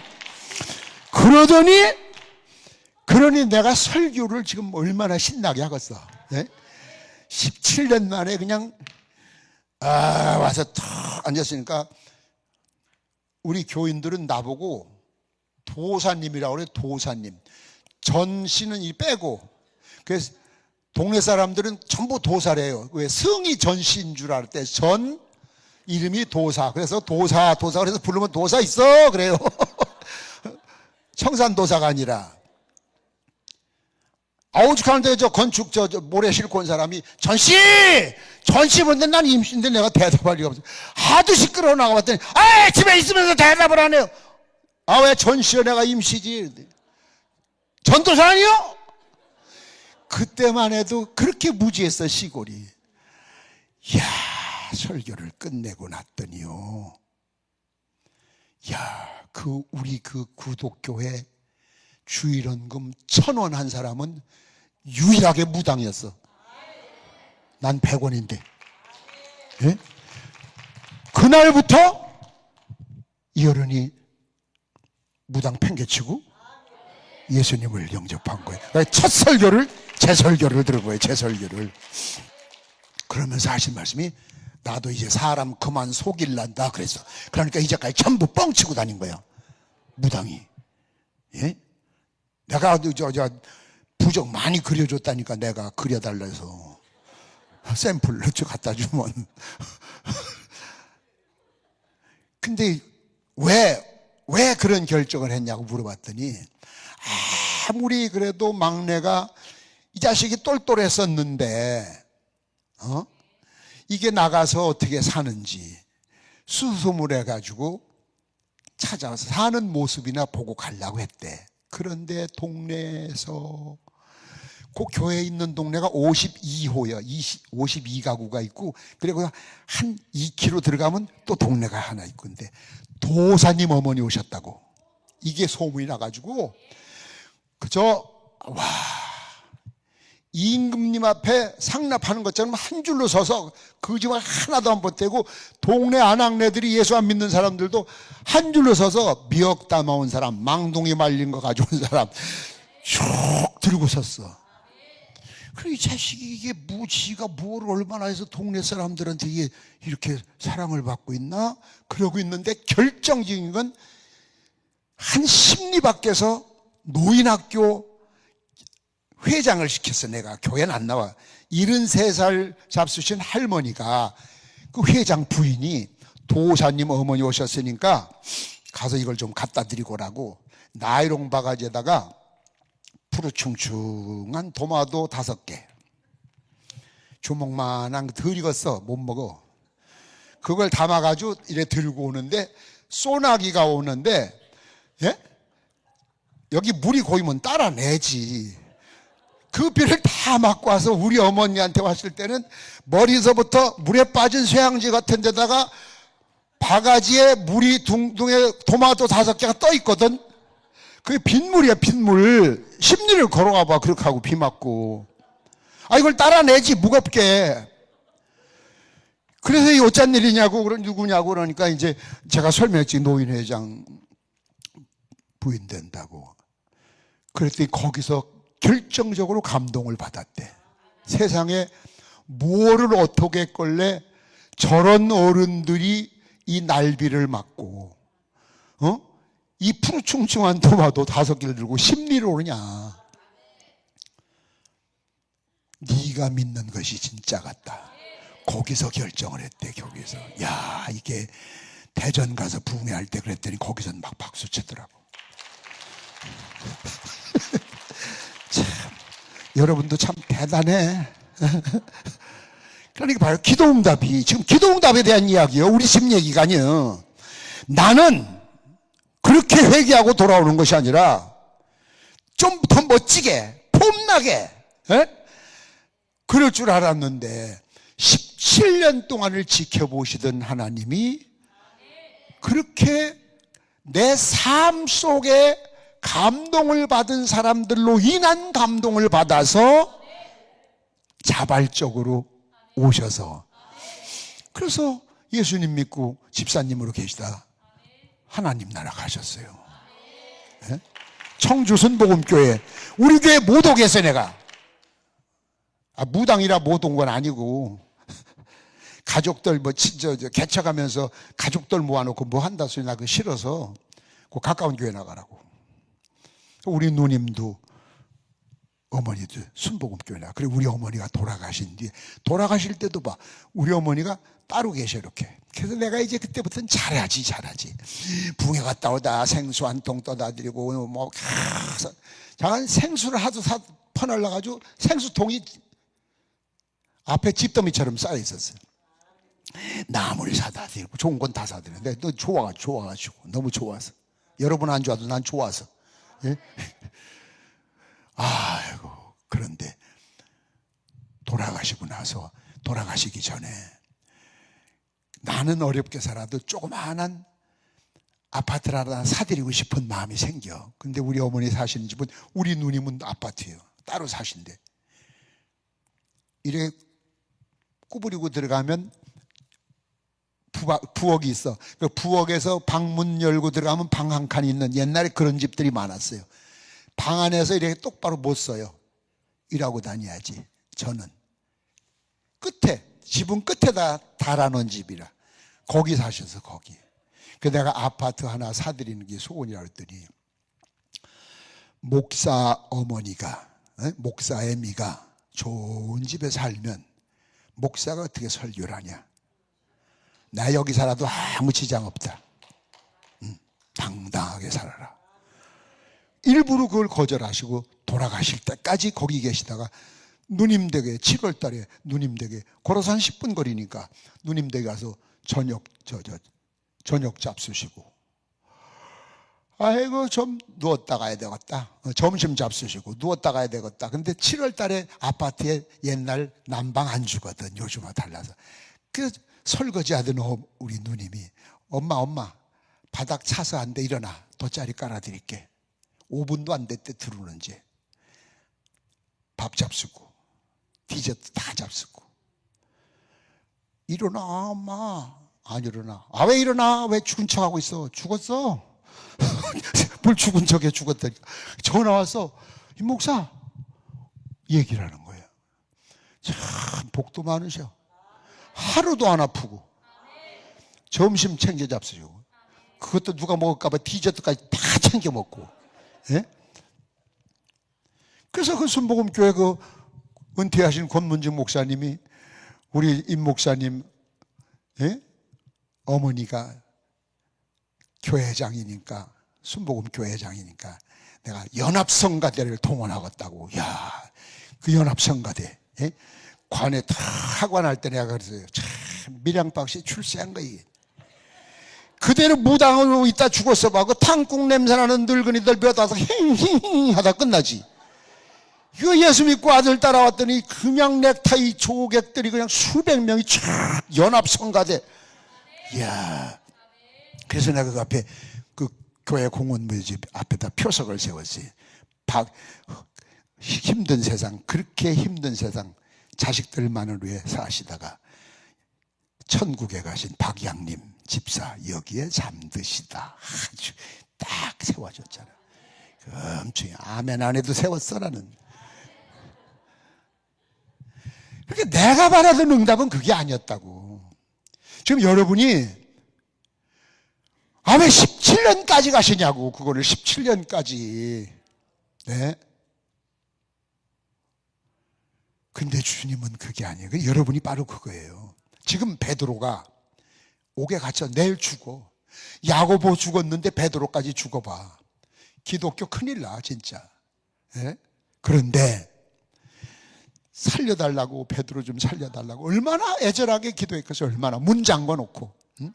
그러니 내가 설교를 지금 얼마나 신나게 하겠어. 네? 17년 만에 그냥 와서 탁 앉았으니까 우리 교인들은 나보고 도사님이라고 그래. 도사님. 전 씨는 이 빼고. 그래서 동네 사람들은 전부 도사래요. 왜? 성이 전 씨인 줄 알 때 전 이름이 도사. 그래서 도사 그래서 부르면 도사 있어 그래요. 청산도사가 아니라. 오죽하는데 저 건축 저 모래 싣고 온 사람이 전씨 본데 난 임시인데 내가 대답할 리가 없어. 하도 시끄러워 나가봤더니 집에 있으면서 대답을 안 해요. 아, 왜 전씨요? 내가 임시지. 전도사 아니요? 그때만 해도 그렇게 무지했어, 시골이. 이야, 설교를 끝내고 났더니요. 야, 우리 구독교회 주일헌금 1,000원 한 사람은 유일하게 무당이었어. 난 100원인데. 예? 그날부터 이 어른이 무당 팽개치고 예수님을 영접한 거예요. 첫 설교를, 제 설교를 들은 거예요. 제 설교를. 그러면서 하신 말씀이 나도 이제 사람 그만 속일란다 그랬어. 그러니까 이제까지 전부 뻥치고 다닌 거야, 무당이. 예? 내가 저 부적 많이 그려줬다니까. 내가 그려달라 해서 샘플로 갖다 주면. 근데 왜 그런 결정을 했냐고 물어봤더니, 아무리 그래도 막내가 이 자식이 똘똘했었는데 이게 나가서 어떻게 사는지 수소문해가지고 찾아와서 사는 모습이나 보고 가려고 했대. 그런데 동네에서 그 교회에 있는 동네가 52호야. 52가구가 있고, 그리고 한 2km 들어가면 또 동네가 하나 있고. 근데 도사님 어머니 오셨다고 이게 소문이 나가지고 임금님 앞에 상납하는 것처럼 한 줄로 서서 그 집을 하나도 안 보태고, 동네 아낙네들이 예수 안 믿는 사람들도 한 줄로 서서 미역 담아온 사람, 망둥이 말린 거 가져온 사람 쭉 들고 섰어. 그래, 이 자식이 이게 지가 뭘 얼마나 해서 동네 사람들한테 이렇게 사랑을 받고 있나? 그러고 있는데 결정적인 건 한 심리밖에서 노인학교 회장을 시켰어. 내가 교회는 안 나와. 73살 잡수신 할머니가 그 회장 부인이 도사님 어머니 오셨으니까 가서 이걸 좀 갖다 드리고 오라고 나이롱 바가지에다가 푸르충충한 도마도 5개, 주먹만한 덜 익었어. 못 먹어. 그걸 담아가지고 이래 들고 오는데 소나기가 오는데, 예? 여기 물이 고이면 따라내지. 그 비를 다 맞고 와서 우리 어머니한테 왔을 때는 머리서부터 물에 빠진 쇠향지 같은 데다가 바가지에 물이 둥둥에 도마도 5개가 떠 있거든. 그게 빗물이야, 빗물. 심리를 걸어가 봐. 그렇게 하고 비 맞고. 아, 이걸 따라내지, 무겁게. 그래서 이 어쩐 일이냐고, 누구냐고 그러니까 이제 제가 설명했지. 노인회장 부인 된다고. 그랬더니 거기서 결정적으로 감동을 받았대. 세상에 뭐를 어떻게 했걸래 저런 어른들이 이 날비를 맞고, 이 푸르충충한 도마도 5개를 들고 심리를 오느냐. 네가 믿는 것이 진짜 같다. 거기서 결정을 했대. 거기서. 야, 이게 대전 가서 부흥회할 때 그랬더니 거기서 막 박수 치더라고. 참, 여러분도 참 대단해. 그러니까 바로 기도응답이, 지금 기도응답에 대한 이야기요. 우리 집 얘기가 아니에요. 나는 그렇게 회개하고 돌아오는 것이 아니라 좀 더 멋지게, 폼나게, 그럴 줄 알았는데 17년 동안을 지켜보시던 하나님이 그렇게 내 삶 속에 감동을 받은 사람들로 인한 감동을 받아서 자발적으로 오셔서, 그래서 예수님 믿고 집사님으로 계시다 하나님 나라 가셨어요. 네? 청주 순복음교회, 우리 교회 못 오겠어요. 내가 무당이라 못 온 건 아니고 가족들 개척하면서 가족들 모아놓고 뭐 한다 소리 나기 싫어서 그 가까운 교회 나가라고. 우리 누님도 어머니도 순복음교회 나. 그리고 우리 어머니가 돌아가신 뒤에, 돌아가실 때도 봐, 우리 어머니가 따로 계셔 이렇게. 그래서 내가 이제 그때부터는 잘하지. 부흥회 갔다 오다 생수 한 통 떠다 드리고 뭐 잠깐 생수를 하도 퍼날라가지고 생수통이 앞에 집더미처럼 쌓여 있었어요. 나물 사다 드리고 좋은 건 다 사드렸는데 너 좋아가지고 너무 좋아서. 여러분 안 좋아도 난 좋아서. 예? 아이고, 그런데 돌아가시고 나서, 돌아가시기 전에 나는 어렵게 살아도 조그마한 아파트를 하나 사드리고 싶은 마음이 생겨. 근데 우리 어머니 사시는 집은, 우리 누님은 아파트예요. 따로 사신대. 이래 구부리고 들어가면 부엌이 있어. 그 부엌에서 방문 열고 들어가면 방 한 칸이 있는, 옛날에 그런 집들이 많았어요. 방 안에서 이렇게 똑바로 못 써요. 일하고 다녀야지. 저는 끝에, 지붕 끝에다 달아놓은 집이라 거기 사셔서 거기. 그래서 내가 아파트 하나 사드리는 게 소원이라 그랬더니 목사 어머니가, 목사의 미가 좋은 집에 살면 목사가 어떻게 설교를 하냐. 나 여기 살아도 아무 지장 없다. 당당하게 살아라. 일부러 그걸 거절하시고 돌아가실 때까지 거기 계시다가 누님 댁에 7월 달에 누님 댁에 걸어서 한 10분 거리니까 누님 댁에 가서 저녁 잡수시고, 아이고 좀 누웠다 가야 되겠다. 점심 잡수시고 누웠다 가야 되겠다. 근데 7월 달에 아파트에 옛날 난방 안 주거든. 요즘과 달라서. 그 설거지 하던 우리 누님이 엄마 바닥 차서 안 돼, 일어나. 돗자리 깔아드릴게. 5분도 안 됐대 들어오는지. 밥 잡수고 디저트 다 잡수고. 일어나 엄마. 안 일어나. 아, 왜 일어나? 왜 죽은 척하고 있어? 죽었어. 뭘 죽은 척해. 죽었다니. 전화 와서 이 목사 얘기를 하는 거예요. 참 복도 많으셔. 하루도 안 아프고 점심 챙겨 잡수시고 그것도 누가 먹을까봐 디저트까지 다 챙겨 먹고. 예? 그래서 그 순복음교회 그 은퇴하신 권문중 목사님이 우리 임 목사님 예? 어머니가 교회장이니까 순복음 교회장이니까 내가 연합성가대를 동원하겠다고. 야, 그 연합성가대 예? 관에 다 하관할 때 내가 그랬어요. 참 밀양박씨 출세한 거이. 그대로 무당으로 있다 죽었어 봐. 그 탕국 냄새나는 늙은이들 몇 와서 힝힝힝 하다 끝나지. 이거 예수 믿고 아들 따라왔더니 그냥 넥타이 조객들이 그냥 수백 명이 쫙 연합성가대. 이야. 그래서 내가 그 앞에 그 교회 공원묘지 앞에다 표석을 세웠어요. 힘든 세상, 그렇게 힘든 세상 자식들만을 위해 사시다가 천국에 가신 박양림 집사 여기에 잠드시다. 아주 딱 세워줬잖아. 엄청 아멘 안 해도 세웠어 나는. 그러니까 내가 바라던 응답은 그게 아니었다고. 지금 여러분이 왜 17년까지 가시냐고. 그거를 17년까지. 네. 근데 주님은 그게 아니에요. 여러분이 바로 그거예요. 지금 베드로가 옥에 갇혀 내일 죽어. 야고보 죽었는데 베드로까지 죽어봐. 기독교 큰일 나 진짜. 네? 그런데 살려달라고, 베드로 좀 살려달라고 얼마나 애절하게 기도했겠어요. 얼마나 문 잠궈놓고. 응?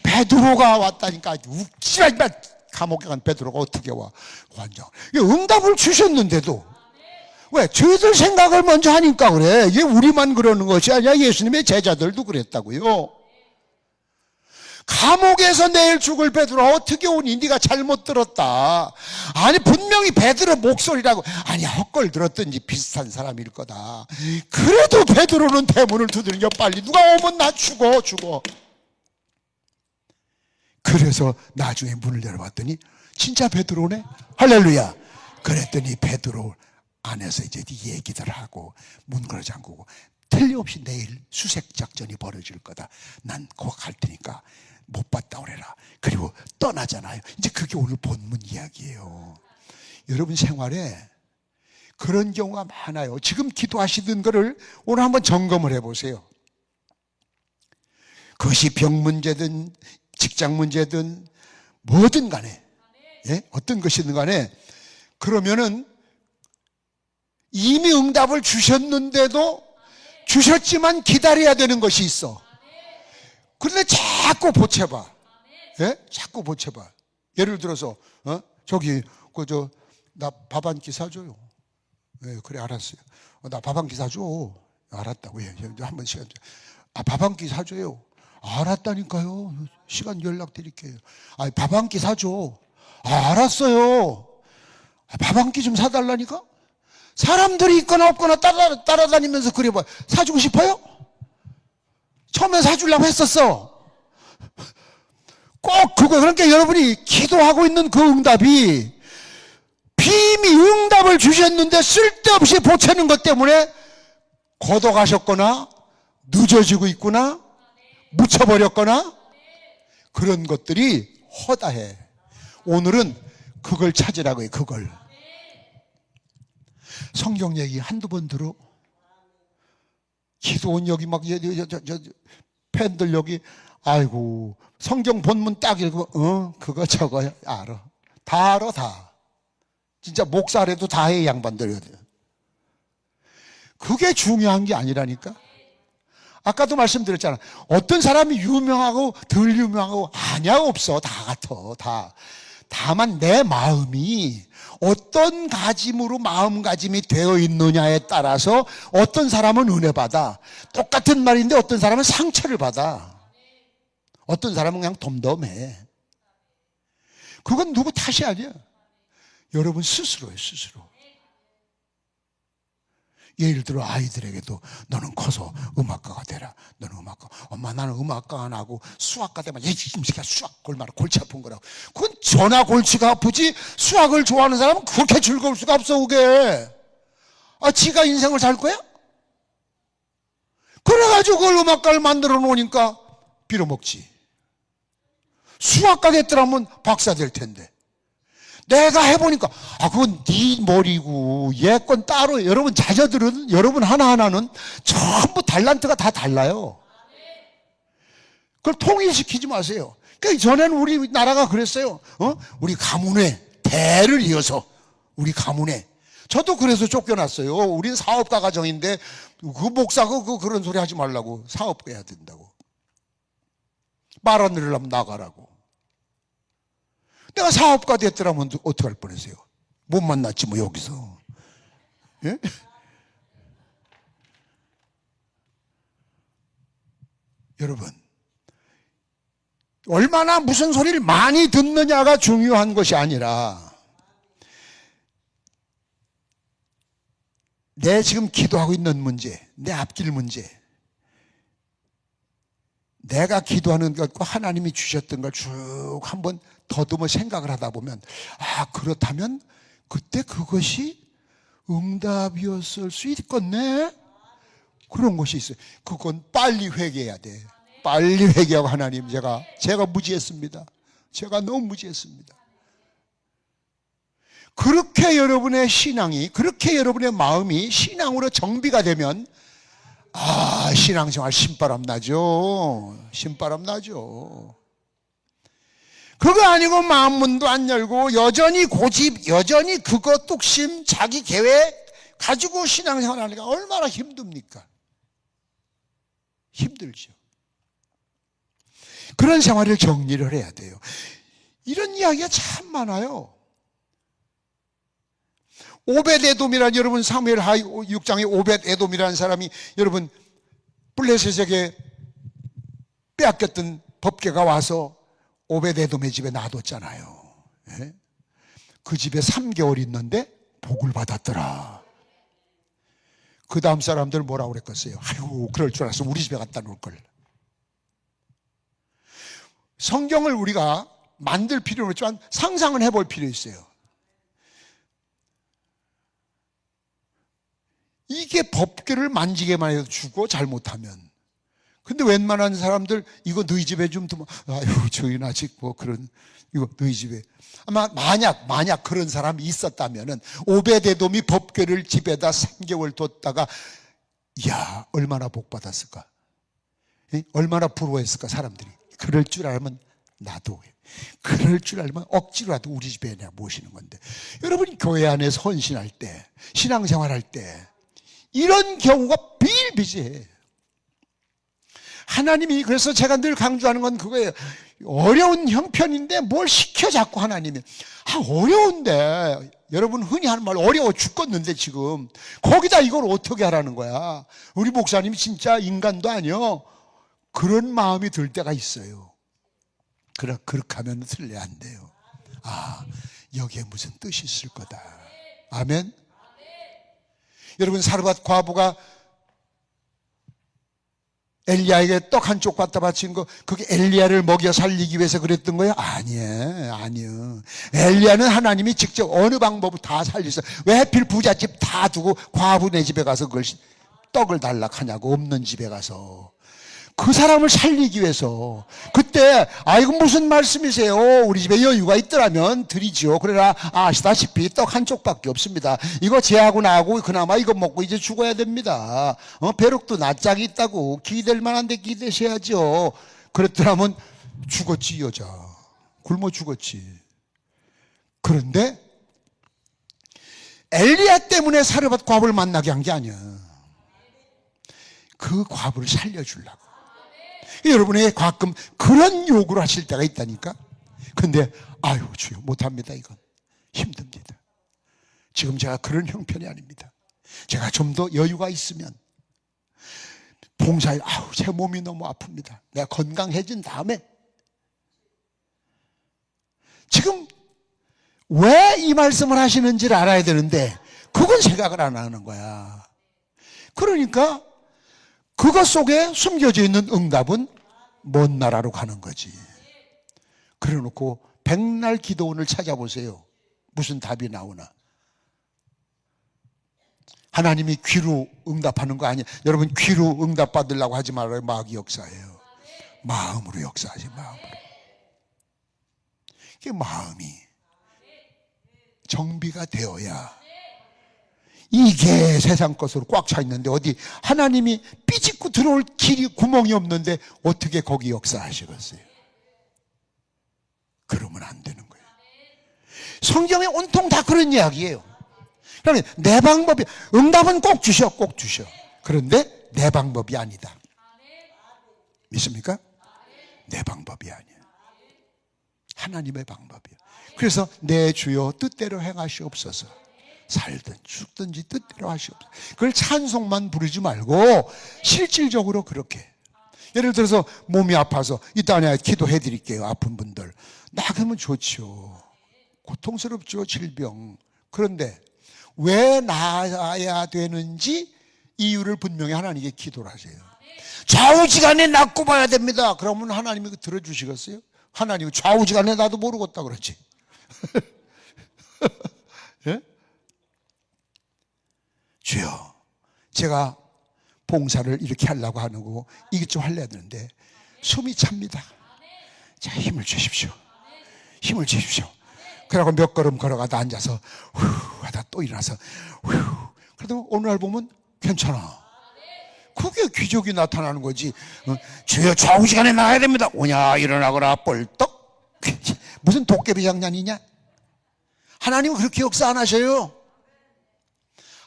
베드로가 왔다니까. 웃지마. 감옥에 간 베드로가 어떻게 와. 완전 응답을 주셨는데도 왜? 저희들 생각을 먼저 하니까 그래. 이게 우리만 그러는 것이 아니라 예수님의 제자들도 그랬다고요. 감옥에서 내일 죽을 베드로 어떻게 오니? 네가 잘못 들었다. 아니 분명히 베드로 목소리라고. 아니 헛걸 들었든지 비슷한 사람일 거다. 그래도 베드로는 대문을 두드려. 빨리 누가 오면 나 죽어. 그래서 나중에 문을 열어봤더니 진짜 베드로네. 할렐루야. 그랬더니 베드로 안에서 이제 얘기들 하고 문 걸어 잠그고, 틀림없이 내일 수색작전이 벌어질 거다. 난 거 갈 테니까 못 봤다 그래라. 그리고 떠나잖아요. 이제 그게 오늘 본문 이야기예요. 여러분 생활에 그런 경우가 많아요. 지금 기도하시던 거를 오늘 한번 점검을 해보세요. 그것이 병 문제든 직장 문제든 뭐든 간에, 예? 어떤 것이든 간에, 그러면은 이미 응답을 주셨는데도 주셨지만 기다려야 되는 것이 있어. 그런데 자꾸 보채봐. 예? 자꾸 보채봐. 예를 들어서, 저기, 나 밥 한 끼 사줘요. 예, 그래, 알았어요. 나 밥 한 끼 사줘. 알았다고. 예, 한번 시간 줘. 밥 한 끼 사줘요. 알았다니까요. 시간 연락 드릴게요. 밥 한 끼 사줘. 알았어요. 밥 한 끼 좀 사달라니까? 사람들이 있거나 없거나 따라다니면서 그래 봐. 사주고 싶어요? 처음에 사주려고 했었어. 꼭 그거. 그러니까 여러분이 기도하고 있는 그 응답이 이미 응답을 주셨는데 쓸데없이 보채는 것 때문에 거둬가셨거나 늦어지고 있구나, 묻혀버렸거나, 그런 것들이 허다해. 오늘은 그걸 찾으라고 해요. 그걸. 성경 얘기 한두 번 들어. 기도원 여기 막 팬들 여기, 아이고 성경 본문 딱 읽고 그거 저거 알아. 다 알아. 다. 진짜 목사래도 다 해. 양반들. 그게 중요한 게 아니라니까. 아까도 말씀드렸잖아. 어떤 사람이 유명하고 덜 유명하고 아니야. 없어. 다 같아. 다. 다만 내 마음이 어떤 가짐으로 마음가짐이 되어 있느냐에 따라서 어떤 사람은 은혜 받아. 똑같은 말인데 어떤 사람은 상처를 받아. 어떤 사람은 그냥 덤덤해. 그건 누구 탓이 아니야. 여러분 스스로예요. 스스로. 예를 들어 아이들에게도 너는 커서 음악가가 되라. 너는 음악가. 엄마 나는 음악가 안 하고 수학가 되면 이 새끼야 수학 얼마나 골치 아픈 거라고. 그건 전화 골치가 아프지. 수학을 좋아하는 사람은 그렇게 즐거울 수가 없어. 그게. 지가 인생을 살 거야? 그래가지고 그걸 음악가를 만들어 놓으니까 빌어먹지. 수학과 됐더라면 박사 될 텐데. 내가 해보니까 그건 네 머리고 얘 건 따로. 여러분 자녀들은 여러분 하나하나는 전부 달란트가 다 달라요. 그걸 통일시키지 마세요. 그러니까 전에는 우리나라가 그랬어요. 우리 가문에 대를 이어서 우리 가문에. 저도 그래서 쫓겨났어요. 우린 사업가 가정인데 그 목사가 그런 소리 하지 말라고. 사업가 해야 된다고. 말 안 들으려면 나가라고. 내가 사업가 됐더라면 어떻게 할 뻔했어요? 못 만났지 뭐 여기서. 예? 여러분, 얼마나 무슨 소리를 많이 듣느냐가 중요한 것이 아니라 내 지금 기도하고 있는 문제, 내 앞길 문제, 내가 기도하는 것과 하나님이 주셨던 걸 쭉 한번 더듬어 생각을 하다 보면 그렇다면 그때 그것이 응답이었을 수 있겠네. 그런 것이 있어요. 그건 빨리 회개해야 돼. 빨리 회개하고 하나님 제가 무지했습니다. 제가 너무 무지했습니다. 그렇게 여러분의 신앙이, 그렇게 여러분의 마음이 신앙으로 정비가 되면 신앙생활 신바람 나죠. 신바람 나죠. 그거 아니고 마음문도 안 열고 여전히 고집, 여전히 그거 뚝심, 자기 계획 가지고 신앙생활 하니까 얼마나 힘듭니까? 힘들죠. 그런 생활을 정리를 해야 돼요. 이런 이야기가 참 많아요. 오벳에돔이라는, 여러분 사무엘 하 6장에 오벳에돔이라는 사람이 여러분 블레셋에게 빼앗겼던 법궤가 와서 오벳에돔의 집에 놔뒀잖아요. 예? 그 집에 3개월 있는데 복을 받았더라. 그 다음 사람들 뭐라고 그랬겠어요? 아이고 그럴 줄 알았어. 우리 집에 갖다 놓을 걸. 성경을 우리가 만들 필요는 없지만 상상은 해볼 필요 있어요. 이게 법궤를 만지게만 해도 주고 잘못하면. 근데 웬만한 사람들 이거 너희 집에 좀 두면 아유 저희는 아직 뭐 그런 이거 너희 집에. 아마 만약 그런 사람이 있었다면은 오벳에돔이 법궤를 집에다 3개월 뒀다가 이야 얼마나 복 받았을까? 얼마나 부러워했을까 사람들이. 그럴 줄 알면 나도 해. 그럴 줄 알면 억지로라도 우리 집에 내가 모시는 건데. 여러분 교회 안에서 헌신할 때, 신앙생활할 때 이런 경우가 비일비재해. 하나님이, 그래서 제가 늘 강조하는 건 그거예요. 어려운 형편인데 뭘 시켜 자꾸 하나님이. 어려운데, 여러분 흔히 하는 말 어려워 죽겠는데 지금 거기다 이걸 어떻게 하라는 거야. 우리 목사님이 진짜 인간도 아니요. 그런 마음이 들 때가 있어요. 그렇게 하면 틀려 안 돼요. 여기에 무슨 뜻이 있을 거다. 아멘. 여러분 사르밧 과부가 엘리야에게 떡 한 쪽 갖다 바친 거, 그게 엘리야를 먹여 살리기 위해서 그랬던 거예요? 아니요. 엘리야는 하나님이 직접 어느 방법으로 다 살렸어요. 왜 하필 부잣집 다 두고 과부네 집에 가서 그걸 떡을 달라하냐고. 없는 집에 가서 그 사람을 살리기 위해서. 그때 이거 무슨 말씀이세요? 우리 집에 여유가 있더라면 드리죠. 그러나 아시다시피 떡 한 쪽밖에 없습니다. 이거 쟤하고 나하고 그나마 이거 먹고 이제 죽어야 됩니다. 벼룩도 낯짝이 있다고. 기댈 만한데 기대셔야죠. 그랬더라면 죽었지. 이 여자 굶어 죽었지. 그런데 엘리야 때문에 사르밧 과부를 만나게 한 게 아니야. 그 과부를 살려주려고. 여러분이 가끔 그런 요구를 하실 때가 있다니까. 근데 주여 못합니다. 이건 힘듭니다. 지금 제가 그런 형편이 아닙니다. 제가 좀 더 여유가 있으면 봉사일 제 몸이 너무 아픕니다. 내가 건강해진 다음에. 지금 왜 이 말씀을 하시는지를 알아야 되는데 그건 생각을 안 하는 거야. 그러니까 그것 속에 숨겨져 있는 응답은 먼 나라로 가는 거지. 그래 놓고 백날 기도원을 찾아보세요. 무슨 답이 나오나. 하나님이 귀로 응답하는 거 아니에요. 여러분 귀로 응답 받으려고 하지 말아요. 마귀 역사예요. 마음으로 역사하지. 마음으로. 그 마음이 정비가 되어야, 이게 세상 것으로 꽉 차 있는데 어디 하나님이 삐짓고 들어올 길이, 구멍이 없는데 어떻게 거기 역사하시겠어요? 그러면 안 되는 거예요. 성경에 온통 다 그런 이야기예요. 그러면 내 방법이, 응답은 꼭 주셔, 꼭 주셔. 그런데 내 방법이 아니다. 믿습니까? 내 방법이 아니야. 하나님의 방법이야. 그래서 내 주여 뜻대로 행하시옵소서. 살든 죽든지 뜻대로 하시옵소서. 그걸 찬송만 부르지 말고 실질적으로 그렇게. 예를 들어서 몸이 아파서 이따 내가 기도해 드릴게요. 아픈 분들. 나가면 좋죠. 고통스럽죠, 질병. 그런데 왜 나아야 되는지 이유를 분명히 하나님께 기도를 하세요. 좌우지간에 낫고 봐야 됩니다. 그러면 하나님이 들어주시겠어요? 하나님이 좌우지간에 나도 모르겠다 그러지. 예? 주여, 제가 봉사를 이렇게 하려고 하는 거고 이게 좀 하려야 되는데 숨이 찹니다. 자, 힘을 주십시오. 힘을 주십시오. 그러고 몇 걸음 걸어가다 앉아서 후 하다 또 일어나서 후. 그래도 어느 날 보면 괜찮아. 그게 기적이 나타나는 거지. 주여 좌우지간에 나가야 됩니다. 오냐 일어나거라 벌떡. 무슨 도깨비 장난이냐? 하나님은 그렇게 역사 안 하셔요.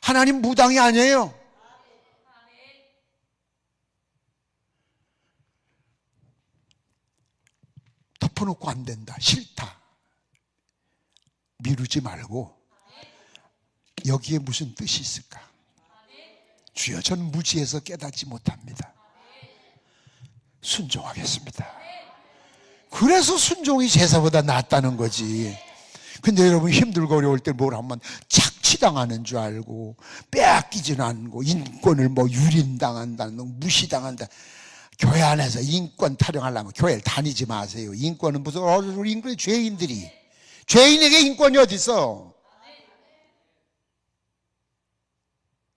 하나님 무당이 아니에요. 덮어놓고 안 된다, 싫다, 미루지 말고 여기에 무슨 뜻이 있을까? 주여, 전 무지해서 깨닫지 못합니다. 순종하겠습니다. 그래서 순종이 제사보다 낫다는 거지. 근데 여러분 힘들고 어려울 때 뭘 하면 착취당하는 줄 알고 빼앗기지는 않고 인권을 뭐 유린당한다는, 무시당한다. 교회 안에서 인권 타령하려면 교회를 다니지 마세요. 인권은 무슨 인권이 죄인들이, 죄인에게 인권이 어디 있어?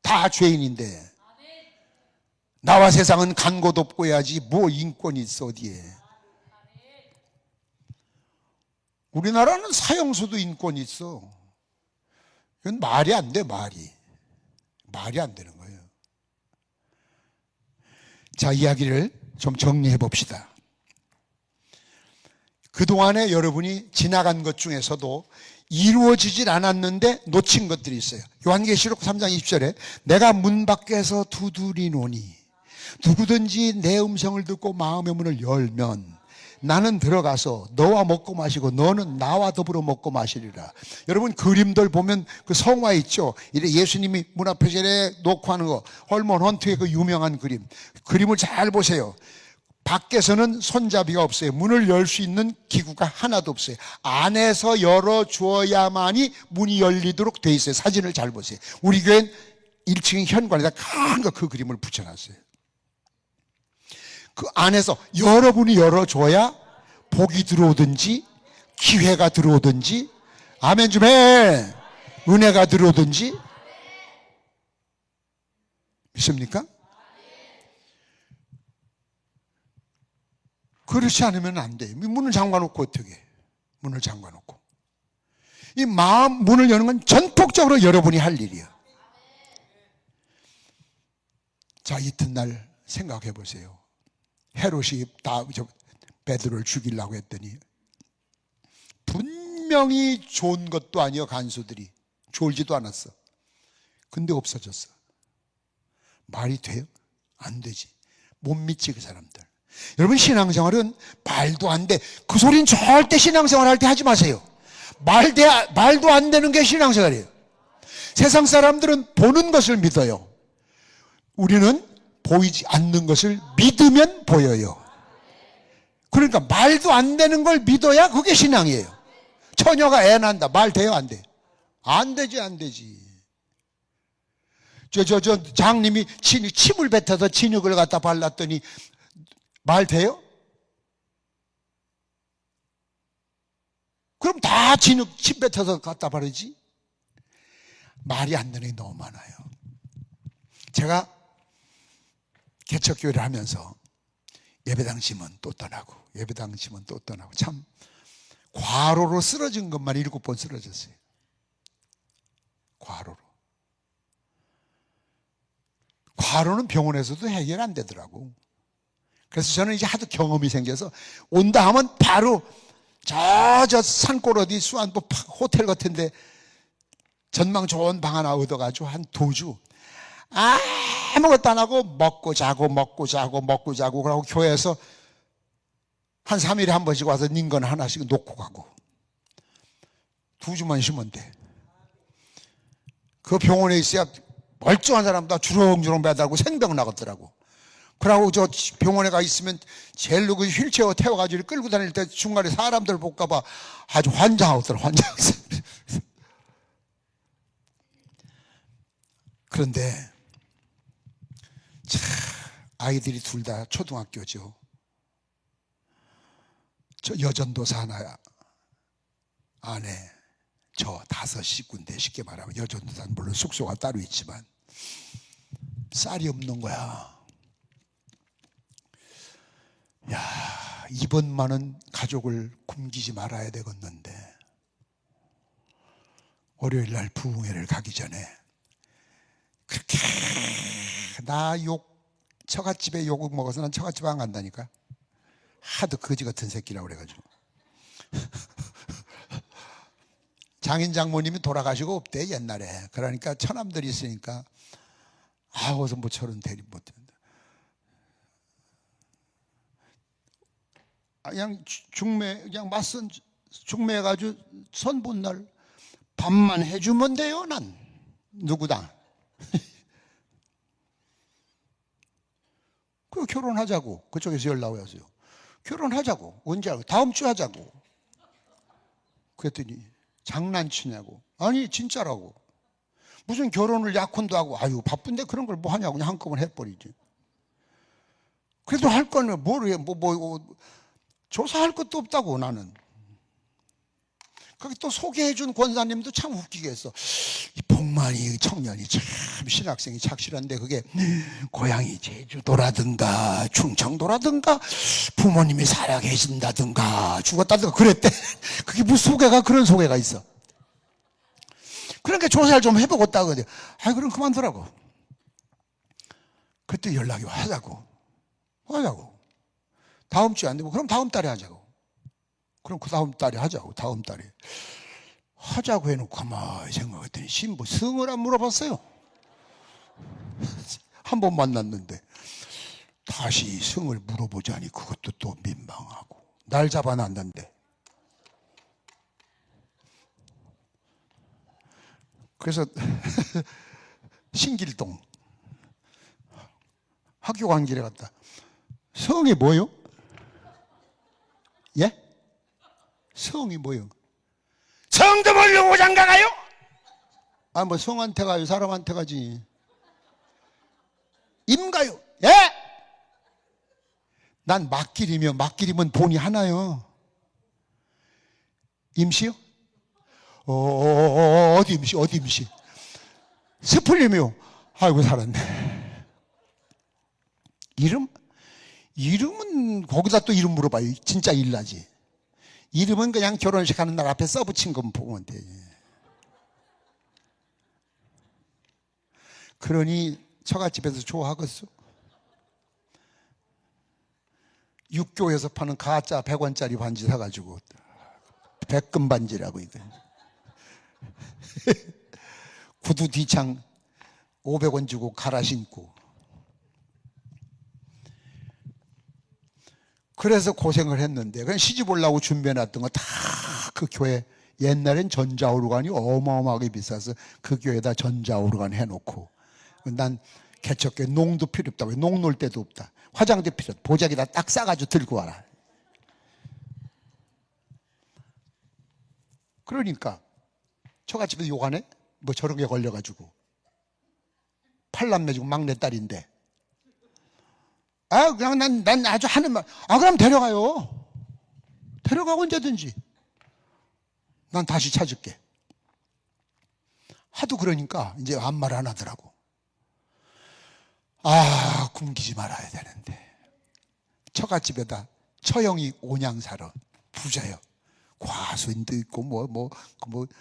다 죄인인데 나와 세상은 간 곳 없고 해야지 뭐 인권이 있어 어디에. 우리나라는 사형수도 인권이 있어. 이건 말이 안 돼. 말이 안 되는 거예요. 자, 이야기를 좀 정리해 봅시다. 그동안에 여러분이 지나간 것 중에서도 이루어지질 않았는데 놓친 것들이 있어요. 요한계시록 3장 20절에 내가 문 밖에서 두드리노니 누구든지 내 음성을 듣고 마음의 문을 열면 나는 들어가서 너와 먹고 마시고 너는 나와 더불어 먹고 마시리라. 여러분 그림들 보면 그 성화 있죠. 이래 예수님이 문 앞에 이래 놓고 하는 거, 헐몬 헌트의 그 유명한 그림을 잘 보세요. 밖에서는 손잡이가 없어요. 문을 열 수 있는 기구가 하나도 없어요. 안에서 열어주어야만이 문이 열리도록 돼 있어요. 사진을 잘 보세요. 우리 교회는 1층 현관에다 큰 거 그 그림을 붙여놨어요. 그 안에서 여러분이 열어줘야 복이 들어오든지 기회가 들어오든지, 아멘 좀 해, 은혜가 들어오든지. 믿습니까? 그렇지 않으면 안 돼요. 문을 잠가놓고 어떻게? 문을 잠가놓고. 이 마음 문을 여는 건 전폭적으로 여러분이 할 일이야. 자, 이튿날 생각해 보세요. 헤롯이 베드로를 죽이려고 했더니 분명히 좋은 것도 아니요, 간수들이 졸지도 않았어. 근데 없어졌어. 말이 돼요? 안 되지. 못 믿지 그 사람들. 여러분 신앙생활은 말도 안 돼. 그 소리는 절대 신앙생활 할 때 하지 마세요. 말도 안 되는 게 신앙생활이에요. 세상 사람들은 보는 것을 믿어요. 우리는 보이지 않는 것을 믿으면 보여요. 그러니까 말도 안 되는 걸 믿어야 그게 신앙이에요. 처녀가 애 낳는다. 말 돼요, 안 돼? 안 되지, 안 되지. 장님이 침을 뱉어서 진흙을 갖다 발랐더니 말 돼요? 그럼 다 침 뱉어서 갖다 바르지? 말이 안 되는 게 너무 많아요. 제가 개척교회를 하면서 예배당 짐은 또 떠나고 예배당 짐은 또 떠나고 참 과로로 쓰러진 것만 7번 쓰러졌어요. 과로로. 과로는 병원에서도 해결 안 되더라고. 그래서 저는 이제 하도 경험이 생겨서 온다 하면 바로 저 산골 어디 수안보 호텔 같은데 전망 좋은 방 하나 얻어가지고 한 2주 아무것도 안 하고 먹고 자고 그러고 교회에서 한 3일에 한 번씩 와서 닌건 하나씩 놓고 가고 2주만 쉬면 돼. 그 병원에 있어야 멀쩡한 사람도 주렁주렁 매달고 생병 나겠더라고. 그러고 저 병원에 가 있으면 제일로 그 휠체어 태워가지고 끌고 다닐 때 중간에 사람들 볼까봐 아주 환장하더라, 환장해서. 그런데 참 아이들이 둘 다 초등학교죠. 저 여전도사 하나 안에 저 5 식구인데 쉽게 말하면 여전도사는 물론 숙소가 따로 있지만 쌀이 없는 거야. 야, 이번만은 가족을 굶기지 말아야 되겠는데 월요일 날 부흥회를 가기 전에 그렇게 처갓집에 욕을 먹어서 난 처갓집 안 간다니까. 하도 거지 같은 새끼라고 그래가지고. 장인 장모님이 돌아가시고 없대 옛날에. 그러니까 처남들이 있으니까 어서 뭐 저런 대리 못한다. 그냥 중매 그냥 맞선 중매해가지고 선 본 날 밥만 해주면 돼요. 난 누구다. 그 결혼하자고 그쪽에서 연락 왔어요. 결혼하자고. 언제 하고? 다음 주 하자고. 그랬더니 장난치냐고. 아니 진짜라고. 무슨 결혼을 약혼도 하고 아유 바쁜데 그런 걸 뭐 하냐고 그냥 한꺼번에 해버리지. 그래도 할 거면 뭘 해. 조사할 것도 없다고 나는. 거기 또 소개해준 권사님도 참 웃기게 했어. 이 복만이 청년이 참 신학생이 착실한데 그게 고향이 제주도라든가 충청도라든가 부모님이 살아계신다든가 죽었다든가 그랬대. 그게 무슨 소개가 그런 소개가 있어. 그러니까 조사를 좀 해보고 있다고 그래. 그럼 그만두라고. 그때 연락이 하자고. 다음 주에 안 되고 그럼 다음 달에 하자고. 그럼 그 다음 달에 하자고. 다음 달에 하자고 해놓고 가만히 생각했더니 신부 성을 안 물어봤어요. 한 번 만났는데 다시 성을 물어보자니 그것도 또 민망하고 날 잡아놨는데. 그래서 신길동 학교 간 길에 갔다. 성이 뭐요? 예? 성이 뭐요? 성도 모르고 장가 가요? 뭐 성한테 가요? 사람한테 가지. 임가요? 예? 난 막길이며 막길이면 본이 하나요. 임시요? 어디 임시? 스플림이요? 아이고 살았네. 이름은 거기다 또 이름 물어봐요. 진짜 일나지. 이름은 그냥 결혼식 하는 날 앞에 써붙인 것만 보면 돼. 그러니 처갓집에서 좋아하겠어? 육교에서 파는 가짜 100원짜리 반지 사가지고 백금 반지라고 이거. 구두 뒤창 500원 주고 갈아 신고. 그래서 고생을 했는데 그냥 시집 올라고 준비해놨던 거 다 그 교회 옛날엔 전자오르간이 어마어마하게 비싸서 그 교회에다 전자오르간 해놓고 난 개척교회 농도 필요 없다고. 농 놀 데도 없다. 화장대 필요 없다. 보자기다 딱 싸가지고 들고 와라. 그러니까 처갓집에서 욕하네? 뭐 저런 게 걸려가지고 팔남매 중고 막내딸인데 그냥 난 아주 하는 말 그럼 데려가요. 데려가고 언제든지 난 다시 찾을게. 하도 그러니까 이제 아무 말 안 하더라고. 굶기지 말아야 되는데 처갓집에다 처형이 온양 살아. 부자요. 과수인도 있고 뭐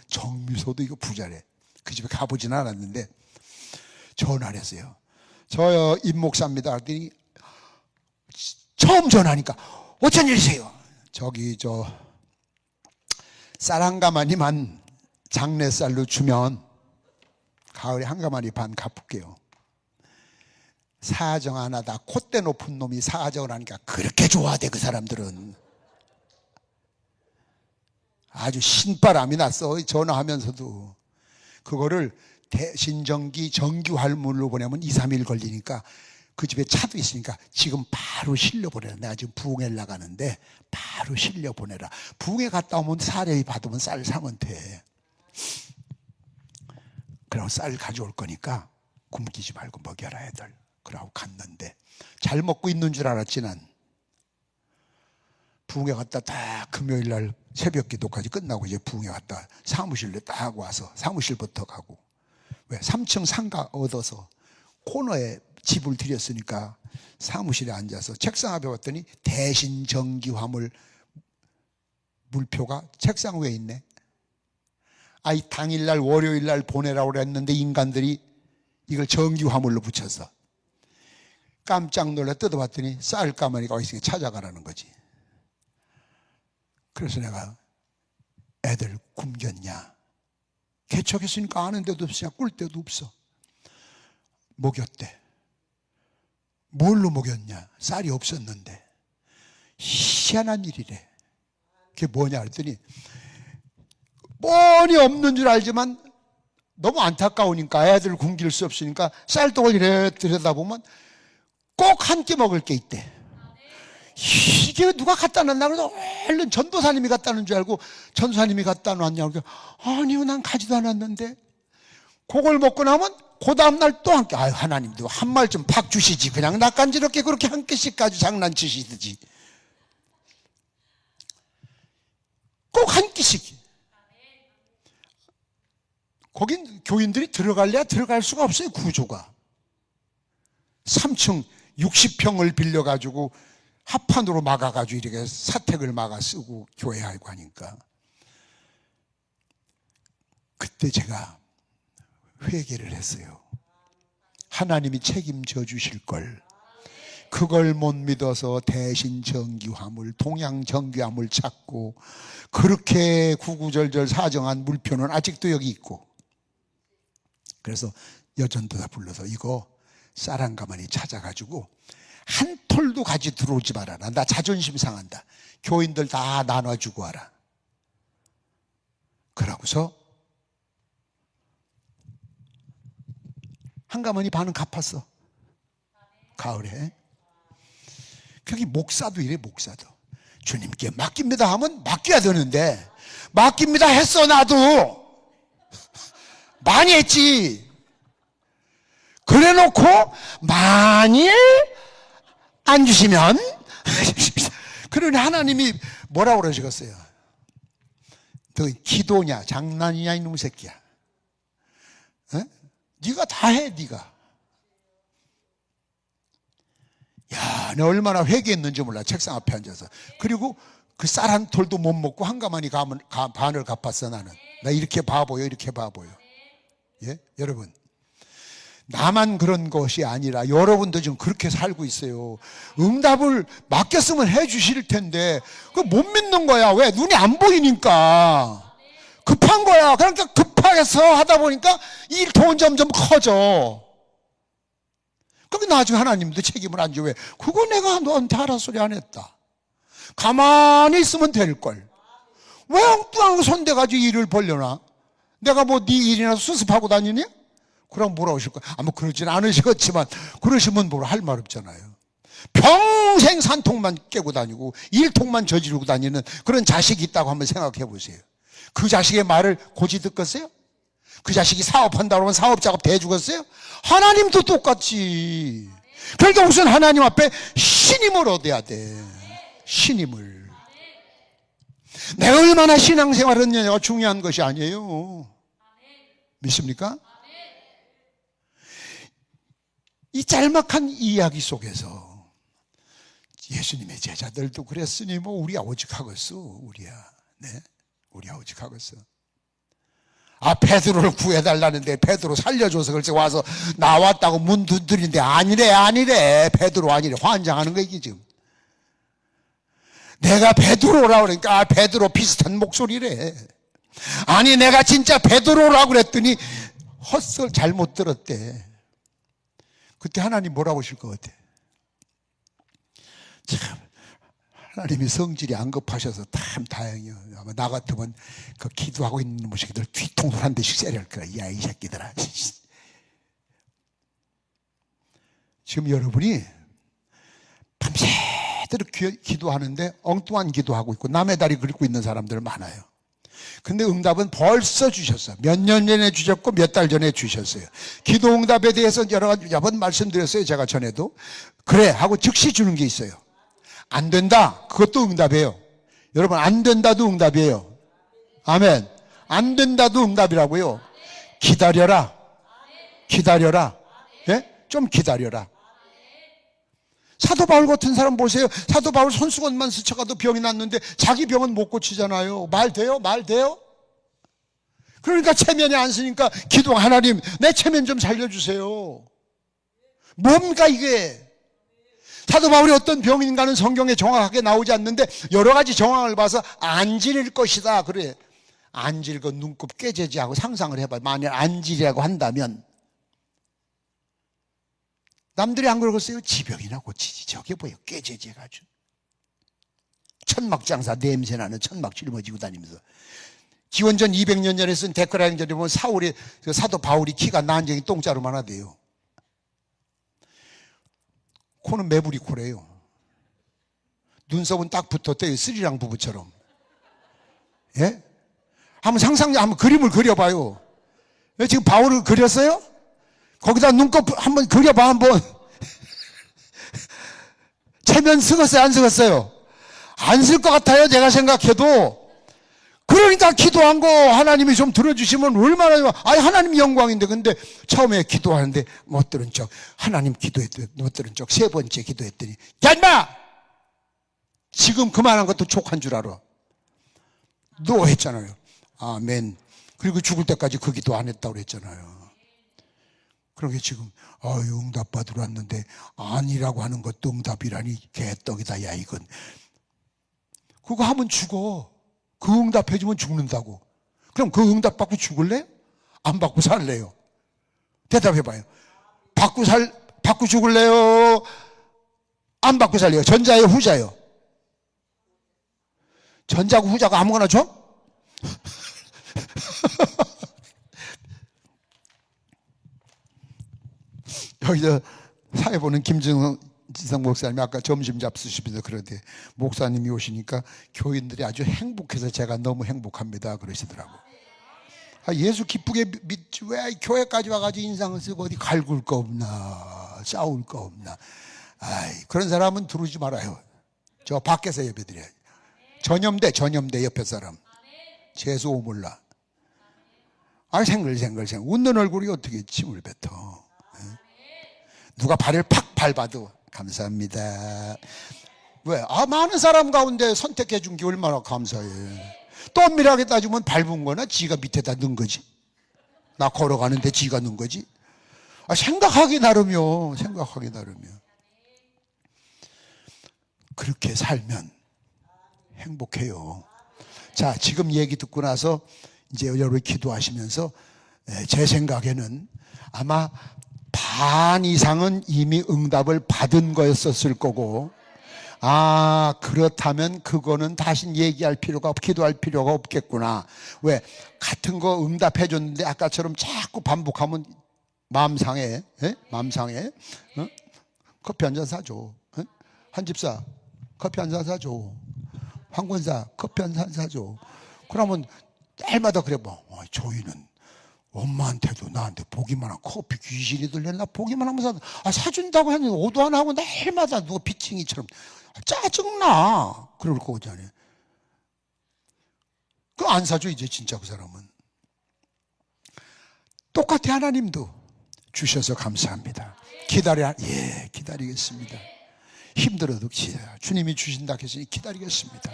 정미소도 있고 부자래. 그 집에 가보진 않았는데 전화를 했어요. 저 임목사입니다. 그랬더니 처음 전화하니까 어쩐 일이세요? 저기 쌀 한 가마니만 장내쌀로 주면 가을에 한 가마니 반 갚을게요. 사정 안 하다 콧대 높은 놈이 사정을 하니까 그렇게 좋아하대. 그 사람들은 아주 신바람이 났어. 전화하면서도 그거를 대신전기 정규 할물로 보내면 2, 3일 걸리니까 그 집에 차도 있으니까 지금 바로 실려보내라. 내가 지금 부흥회 나가는데 바로 실려보내라. 부흥회 갔다 오면 사례 받으면 쌀 사면 돼. 그러고 쌀 가져올 거니까 굶기지 말고 먹여라 애들. 그러고 갔는데 잘 먹고 있는 줄 알았지 난. 부흥회 갔다 딱 금요일날 새벽 기도까지 끝나고 이제 부흥회 갔다 사무실로 딱 와서 사무실부터 가고, 왜 3층 상가 얻어서 코너에 집을 들였으니까 사무실에 앉아서 책상 앞에 왔더니 대신 전기 화물 물표가 책상 위에 있네. 아이 당일날 월요일날 보내라고 그랬는데 인간들이 이걸 전기 화물로 붙였어. 깜짝 놀라 뜯어봤더니 쌀 가마니가 어디 있으니까 찾아가라는 거지. 그래서 내가 애들 굶겼냐? 개척했으니까 아는 데도 없으냐? 꿀 데도 없어. 먹였대. 뭘로 먹였냐? 쌀이 없었는데. 희한한 일이래. 그게 뭐냐 했더니 뻔히 없는 줄 알지만 너무 안타까우니까 애들 굶길 수 없으니까 쌀떡을 이래 들여다보면 꼭 한 끼 먹을 게 있대. 이게 누가 갖다 놨나? 그래서 얼른 전도사님이 갖다 놓은 줄 알고 전도사님이 갖다 놨냐고. 아니요, 난 가지도 않았는데. 그걸 먹고 나면 그 다음날 또 한 끼. 아유, 하나님도 한 말 좀 팍 주시지. 그냥 낯간지럽게 그렇게 한 끼씩 가지고 장난치시듯이. 꼭 한 끼씩. 거긴 교인들이 들어갈래야 들어갈 수가 없어요. 구조가 3층 60평을 빌려가지고 합판으로 막아가지고 이렇게 사택을 막아 쓰고 교회하고 하니까, 그때 제가 회개를 했어요. 하나님이 책임져 주실 걸. 그걸 못 믿어서 대신 전기화물, 동양 전기화물 찾고 그렇게 구구절절 사정한 물표는 아직도 여기 있고. 그래서 여전도사 불러서 이거 쌀 한 가마니 찾아가지고 한 톨도 가지 들어오지 말아라. 나 자존심 상한다. 교인들 다 나눠주고 와라. 그러고서 한 가마니 반은 갚았어. 가을에. 거기 목사도 이래. 목사도 주님께 맡깁니다 하면 맡겨야 되는데 맡깁니다 했어. 나도 많이 했지. 그래놓고 만일 안 주시면 그러니 하나님이 뭐라고 그러시겠어요? 너 기도냐 장난이냐 이놈 새끼야. 에? 네가 다 해. 네가. 야, 너 얼마나 회개했는지 몰라. 책상 앞에 앉아서. 그리고 그 쌀 한 톨도 못 먹고 한 가마니 반을 갚았어. 나는. 나 이렇게 바보요. 이렇게 바보요. 예? 여러분, 나만 그런 것이 아니라 여러분도 지금 그렇게 살고 있어요. 응답을 맡겼으면 해 주실 텐데 그거 못 믿는 거야. 왜? 눈이 안 보이니까. 급한 거야. 그러니까 급해서 하다 보니까 일통은 점점 커져. 그럼 나중에 하나님도 책임을 안 져. 왜? 그거 내가 너한테 하라 소리 안 했다. 가만히 있으면 될걸. 왜 엉뚱한 거 손대가지고 일을 벌려놔? 내가 뭐 네 일이나 수습하고 다니니? 그럼 뭐라고 하실 거야? 뭐 그러진 않으시겠지만 그러시면 뭐라 할 말 없잖아요. 평생 산통만 깨고 다니고 일통만 저지르고 다니는 그런 자식이 있다고 한번 생각해 보세요. 그 자식의 말을 고지 듣겠어요? 그 자식이 사업한다고 하면 사업 작업 대주겠어요? 하나님도 똑같이. 그러니까 우선 하나님 앞에 신임을 얻어야 돼. 신임을. 내가 얼마나 신앙생활을 했느냐가 중요한 것이 아니에요. 믿습니까? 이 짤막한 이야기 속에서 예수님의 제자들도 그랬으니 뭐 우리야 오죽하겠어. 우리야. 네? 우리 아버지 가겠어. 베드로를 구해달라는데 베드로 살려줘서 글쎄 와서 나왔다고 문 두드리는데 아니래. 베드로 아니래. 환장하는 거 이게 지금. 내가 베드로라고 그러니까 베드로 비슷한 목소리래. 아니 내가 진짜 베드로라고 그랬더니 헛소리 잘못 들었대. 그때 하나님 뭐라고 하실 것 같아? 참 하나님이 성질이 안 급하셔서 참 다행이에요. 아마 나 같으면 그 기도하고 있는 모습들 뒤통수 한 대씩 세릴 거야. 야, 이 새끼들아. 지금 여러분이 밤새도록 기도하는데 엉뚱한 기도하고 있고 남의 다리 긁고 있는 사람들 많아요. 근데 응답은 벌써 주셨어요. 몇 년 전에 주셨고 몇 달 전에 주셨어요. 기도 응답에 대해서 여러 번 말씀드렸어요. 제가 전에도. 그래 하고 즉시 주는 게 있어요. 안 된다. 그것도 응답이에요. 여러분 안 된다도 응답이에요. 아멘. 안 된다도 응답이라고요. 기다려라. 예? 좀 기다려라. 사도 바울 같은 사람 보세요. 사도 바울 손수건만 스쳐가도 병이 났는데 자기 병은 못 고치잖아요. 말 돼요? 그러니까 체면이 안 쓰니까 기도 하나님 내 체면 좀 살려주세요. 뭡니까 이게? 사도 바울이 어떤 병인가는 성경에 정확하게 나오지 않는데 여러 가지 정황을 봐서 안질 것이다. 그래. 안질 거 눈곱 깨재지하고 상상을 해봐요. 만약 안질이라고 한다면 남들이 안 그러겠어요? 지병이나 고치지. 저게 뭐예요? 깨재지해가지고 천막장사 냄새나는 천막 짊어지고 다니면서 기원전 200년 전에 쓴 데크라 행전에 보면 사울의 사도 바울이 키가 난쟁이 똥자루만 하대요. 코는 매부리 코래요. 눈썹은 딱 붙었대요. 스리랑 부부처럼. 예? 한번 그림을 그려봐요. 지금 바울을 그렸어요? 거기다 눈곱 한번 그려봐, 한번. 체면 쓰겠어요? 안 쓰겠어요? 안 쓸 것 같아요, 제가 생각해도. 그러니까 기도한 거 하나님이 좀 들어주시면 얼마나 좋아. 하나님 영광인데. 근데 처음에 기도하는데 못 들은 척. 하나님 기도했더니 못 들은 척. 세 번째 기도했더니 야 인마! 지금 그만한 것도 족한 줄 알아. 너 했잖아요. 아멘. 그리고 죽을 때까지 그 기도 안 했다고 그랬잖아요. 그러게 지금 응답 받으러 왔는데 아니라고 하는 것도 응답이라니 개떡이다. 야 이건. 그거 하면 죽어. 그 응답해주면 죽는다고. 그럼 그 응답 받고 죽을래? 안 받고 살래요? 대답해봐요. 받고 죽을래요? 안 받고 살래요? 전자예요? 후자예요? 전자고 후자가 아무거나 줘? 여기서 사회 보는 김지성 목사님이 아까 점심 잡수시면서 그러대. 목사님이 오시니까 교인들이 아주 행복해서 제가 너무 행복합니다 그러시더라고. 예수 기쁘게 믿지 왜 교회까지 와가지고 인상을 쓰고 어디 갈굴 거 없나 싸울 거 없나. 그런 사람은 들어오지 말아요. 저 밖에서 예배드려요. 전염돼 옆에 사람. 재수 오몰라. 생글생글 웃는 얼굴이 어떻게 침을 뱉어. 누가 발을 팍 밟아도 감사합니다. 왜? 많은 사람 가운데 선택해 준 게 얼마나 감사해. 또 엄밀하게 따지면 밟은 거나 지가 밑에다 넣은 거지. 나 걸어가는데 지가 넣은 거지. 생각하기 나름이요. 그렇게 살면 행복해요. 자, 지금 얘기 듣고 나서 이제 여러분이 기도하시면서 제 생각에는 아마 반 이상은 이미 응답을 받은 거였었을 거고, 그렇다면 그거는 다시 얘기할 필요가 기도할 필요가 없겠구나. 왜? 같은 거 응답해 줬는데 아까처럼 자꾸 반복하면 마음 상해. 마음 상해. 커피 한 잔 사줘. 한집사 커피 한 잔 사줘. 황권사 커피 한 잔 사줘. 그러면 날마다 그래 봐. 저희는 엄마한테도 나한테 보기만 하고 커피 귀신이 들렸나 보기만 하면서 사준다고 했는데 오도 안 하고 날마다 누가 비칭이처럼 짜증나. 그럴 거잖아요. 그거 안 사줘 이제 진짜 그 사람은. 똑같아. 하나님도 주셔서 감사합니다. 기다려. 예, 기다리겠습니다. 힘들어도 주님이 주신다 했으니 기다리겠습니다.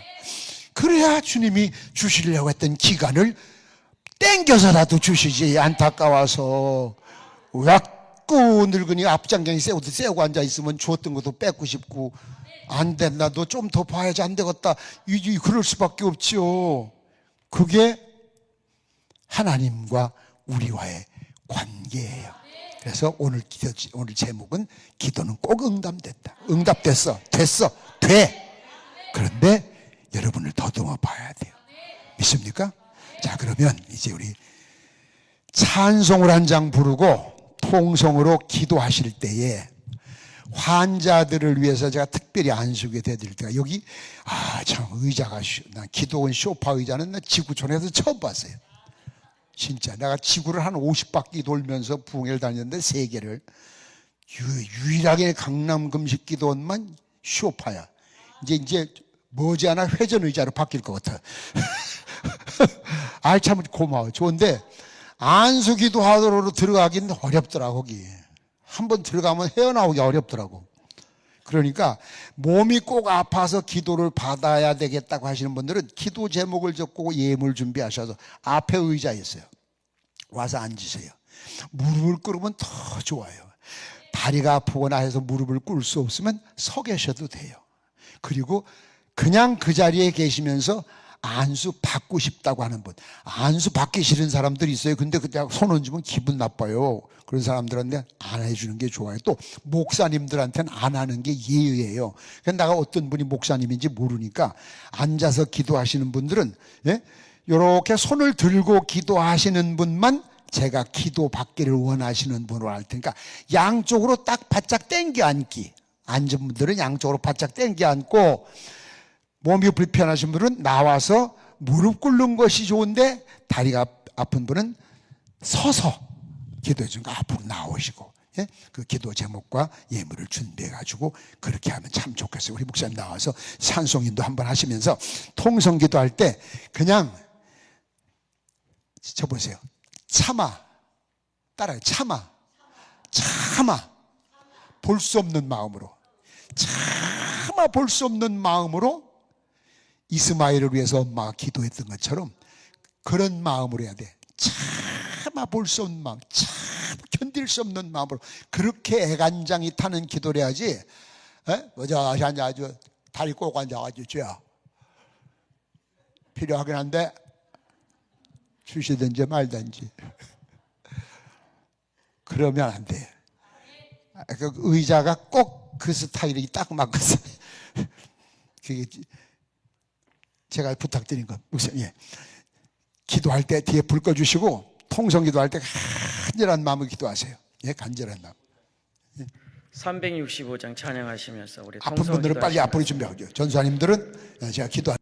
그래야 주님이 주시려고 했던 기간을 땡겨서라도 주시지. 안타까워서 자꾸 늙은이 앞장경이 세우고 앉아있으면 주었던 것도 뺏고 싶고, 안 된다, 너 좀 더 봐야지, 안 되겠다, 그럴 수밖에 없지요. 그게 하나님과 우리와의 관계예요. 그래서 오늘 제목은 기도는 꼭 응답됐다. 응답됐어. 돼. 그런데 여러분을 더듬어 봐야 돼요. 믿습니까? 자, 그러면 이제 우리 찬송을 한 장 부르고 통성으로 기도하실 때에 환자들을 위해서 제가 특별히 안수게 해드릴 때가 여기 참 의자가 난 기도원 소파 의자는 나 지구촌에서 처음 봤어요. 진짜 내가 지구를 한 50바퀴 돌면서 부흥회를 다녔는데 3개를 유일하게 강남 금식기도원만 소파야. 이제 머지않아 회전 의자로 바뀔 것 같아. 참 고마워. 좋은데 안수 기도하도록 들어가긴 어렵더라고. 거기 한번 들어가면 헤어나오기 어렵더라고. 그러니까 몸이 꼭 아파서 기도를 받아야 되겠다고 하시는 분들은 기도 제목을 적고 예물 준비하셔서 앞에 의자에 있어요. 와서 앉으세요. 무릎을 꿇으면 더 좋아요. 다리가 아프거나 해서 무릎을 꿇을 수 없으면 서 계셔도 돼요. 그리고 그냥 그 자리에 계시면서 안수 받고 싶다고 하는 분, 안수 받기 싫은 사람들이 있어요. 근데 그때 손 얹으면 기분 나빠요. 그런 사람들한테 안 해주는 게 좋아요. 또 목사님들한테는 안 하는 게 예의예요. 그러니까 내가 어떤 분이 목사님인지 모르니까 앉아서 기도하시는 분들은 이렇게 손을 들고 기도하시는 분만 제가 기도 받기를 원하시는 분으로 할 테니까 양쪽으로 딱 바짝 당겨 앉기. 앉은 분들은 양쪽으로 바짝 당겨 앉고, 몸이 불편하신 분은 나와서 무릎 꿇는 것이 좋은데 다리가 아픈 분은 서서 기도해 주니까 앞으로 나오시고, 그 기도 제목과 예물을 준비해가지고 그렇게 하면 참 좋겠어요. 우리 목사님 나와서 찬송인도 한번 하시면서 통성 기도할 때 그냥 쳐보세요. 따라요. 참아. 볼 수 없는 마음으로. 볼 수 없는 마음으로 이스마엘을 위해서 엄마가 기도했던 것처럼 그런 마음으로 해야 돼. 참아 볼 수 없는 마음, 참 견딜 수 없는 마음으로 그렇게 애간장이 타는 기도를 해야지. 아주 다리 꼭 앉아가지고 줘야 필요하긴 한데 주시든지 말든지 그러면 안 돼. 그 의자가 꼭 그 스타일이 딱 맞거든. 그게 제가 부탁드린 것. 기도할 때 뒤에 불 꺼주시고 통성 기도할 때 간절한 마음으로 기도하세요. 간절한 마음. 365장 찬양하시면서 우리 아픈 분들은 빨리 앞으로 준비하죠. 전수사님들은 제가 기도할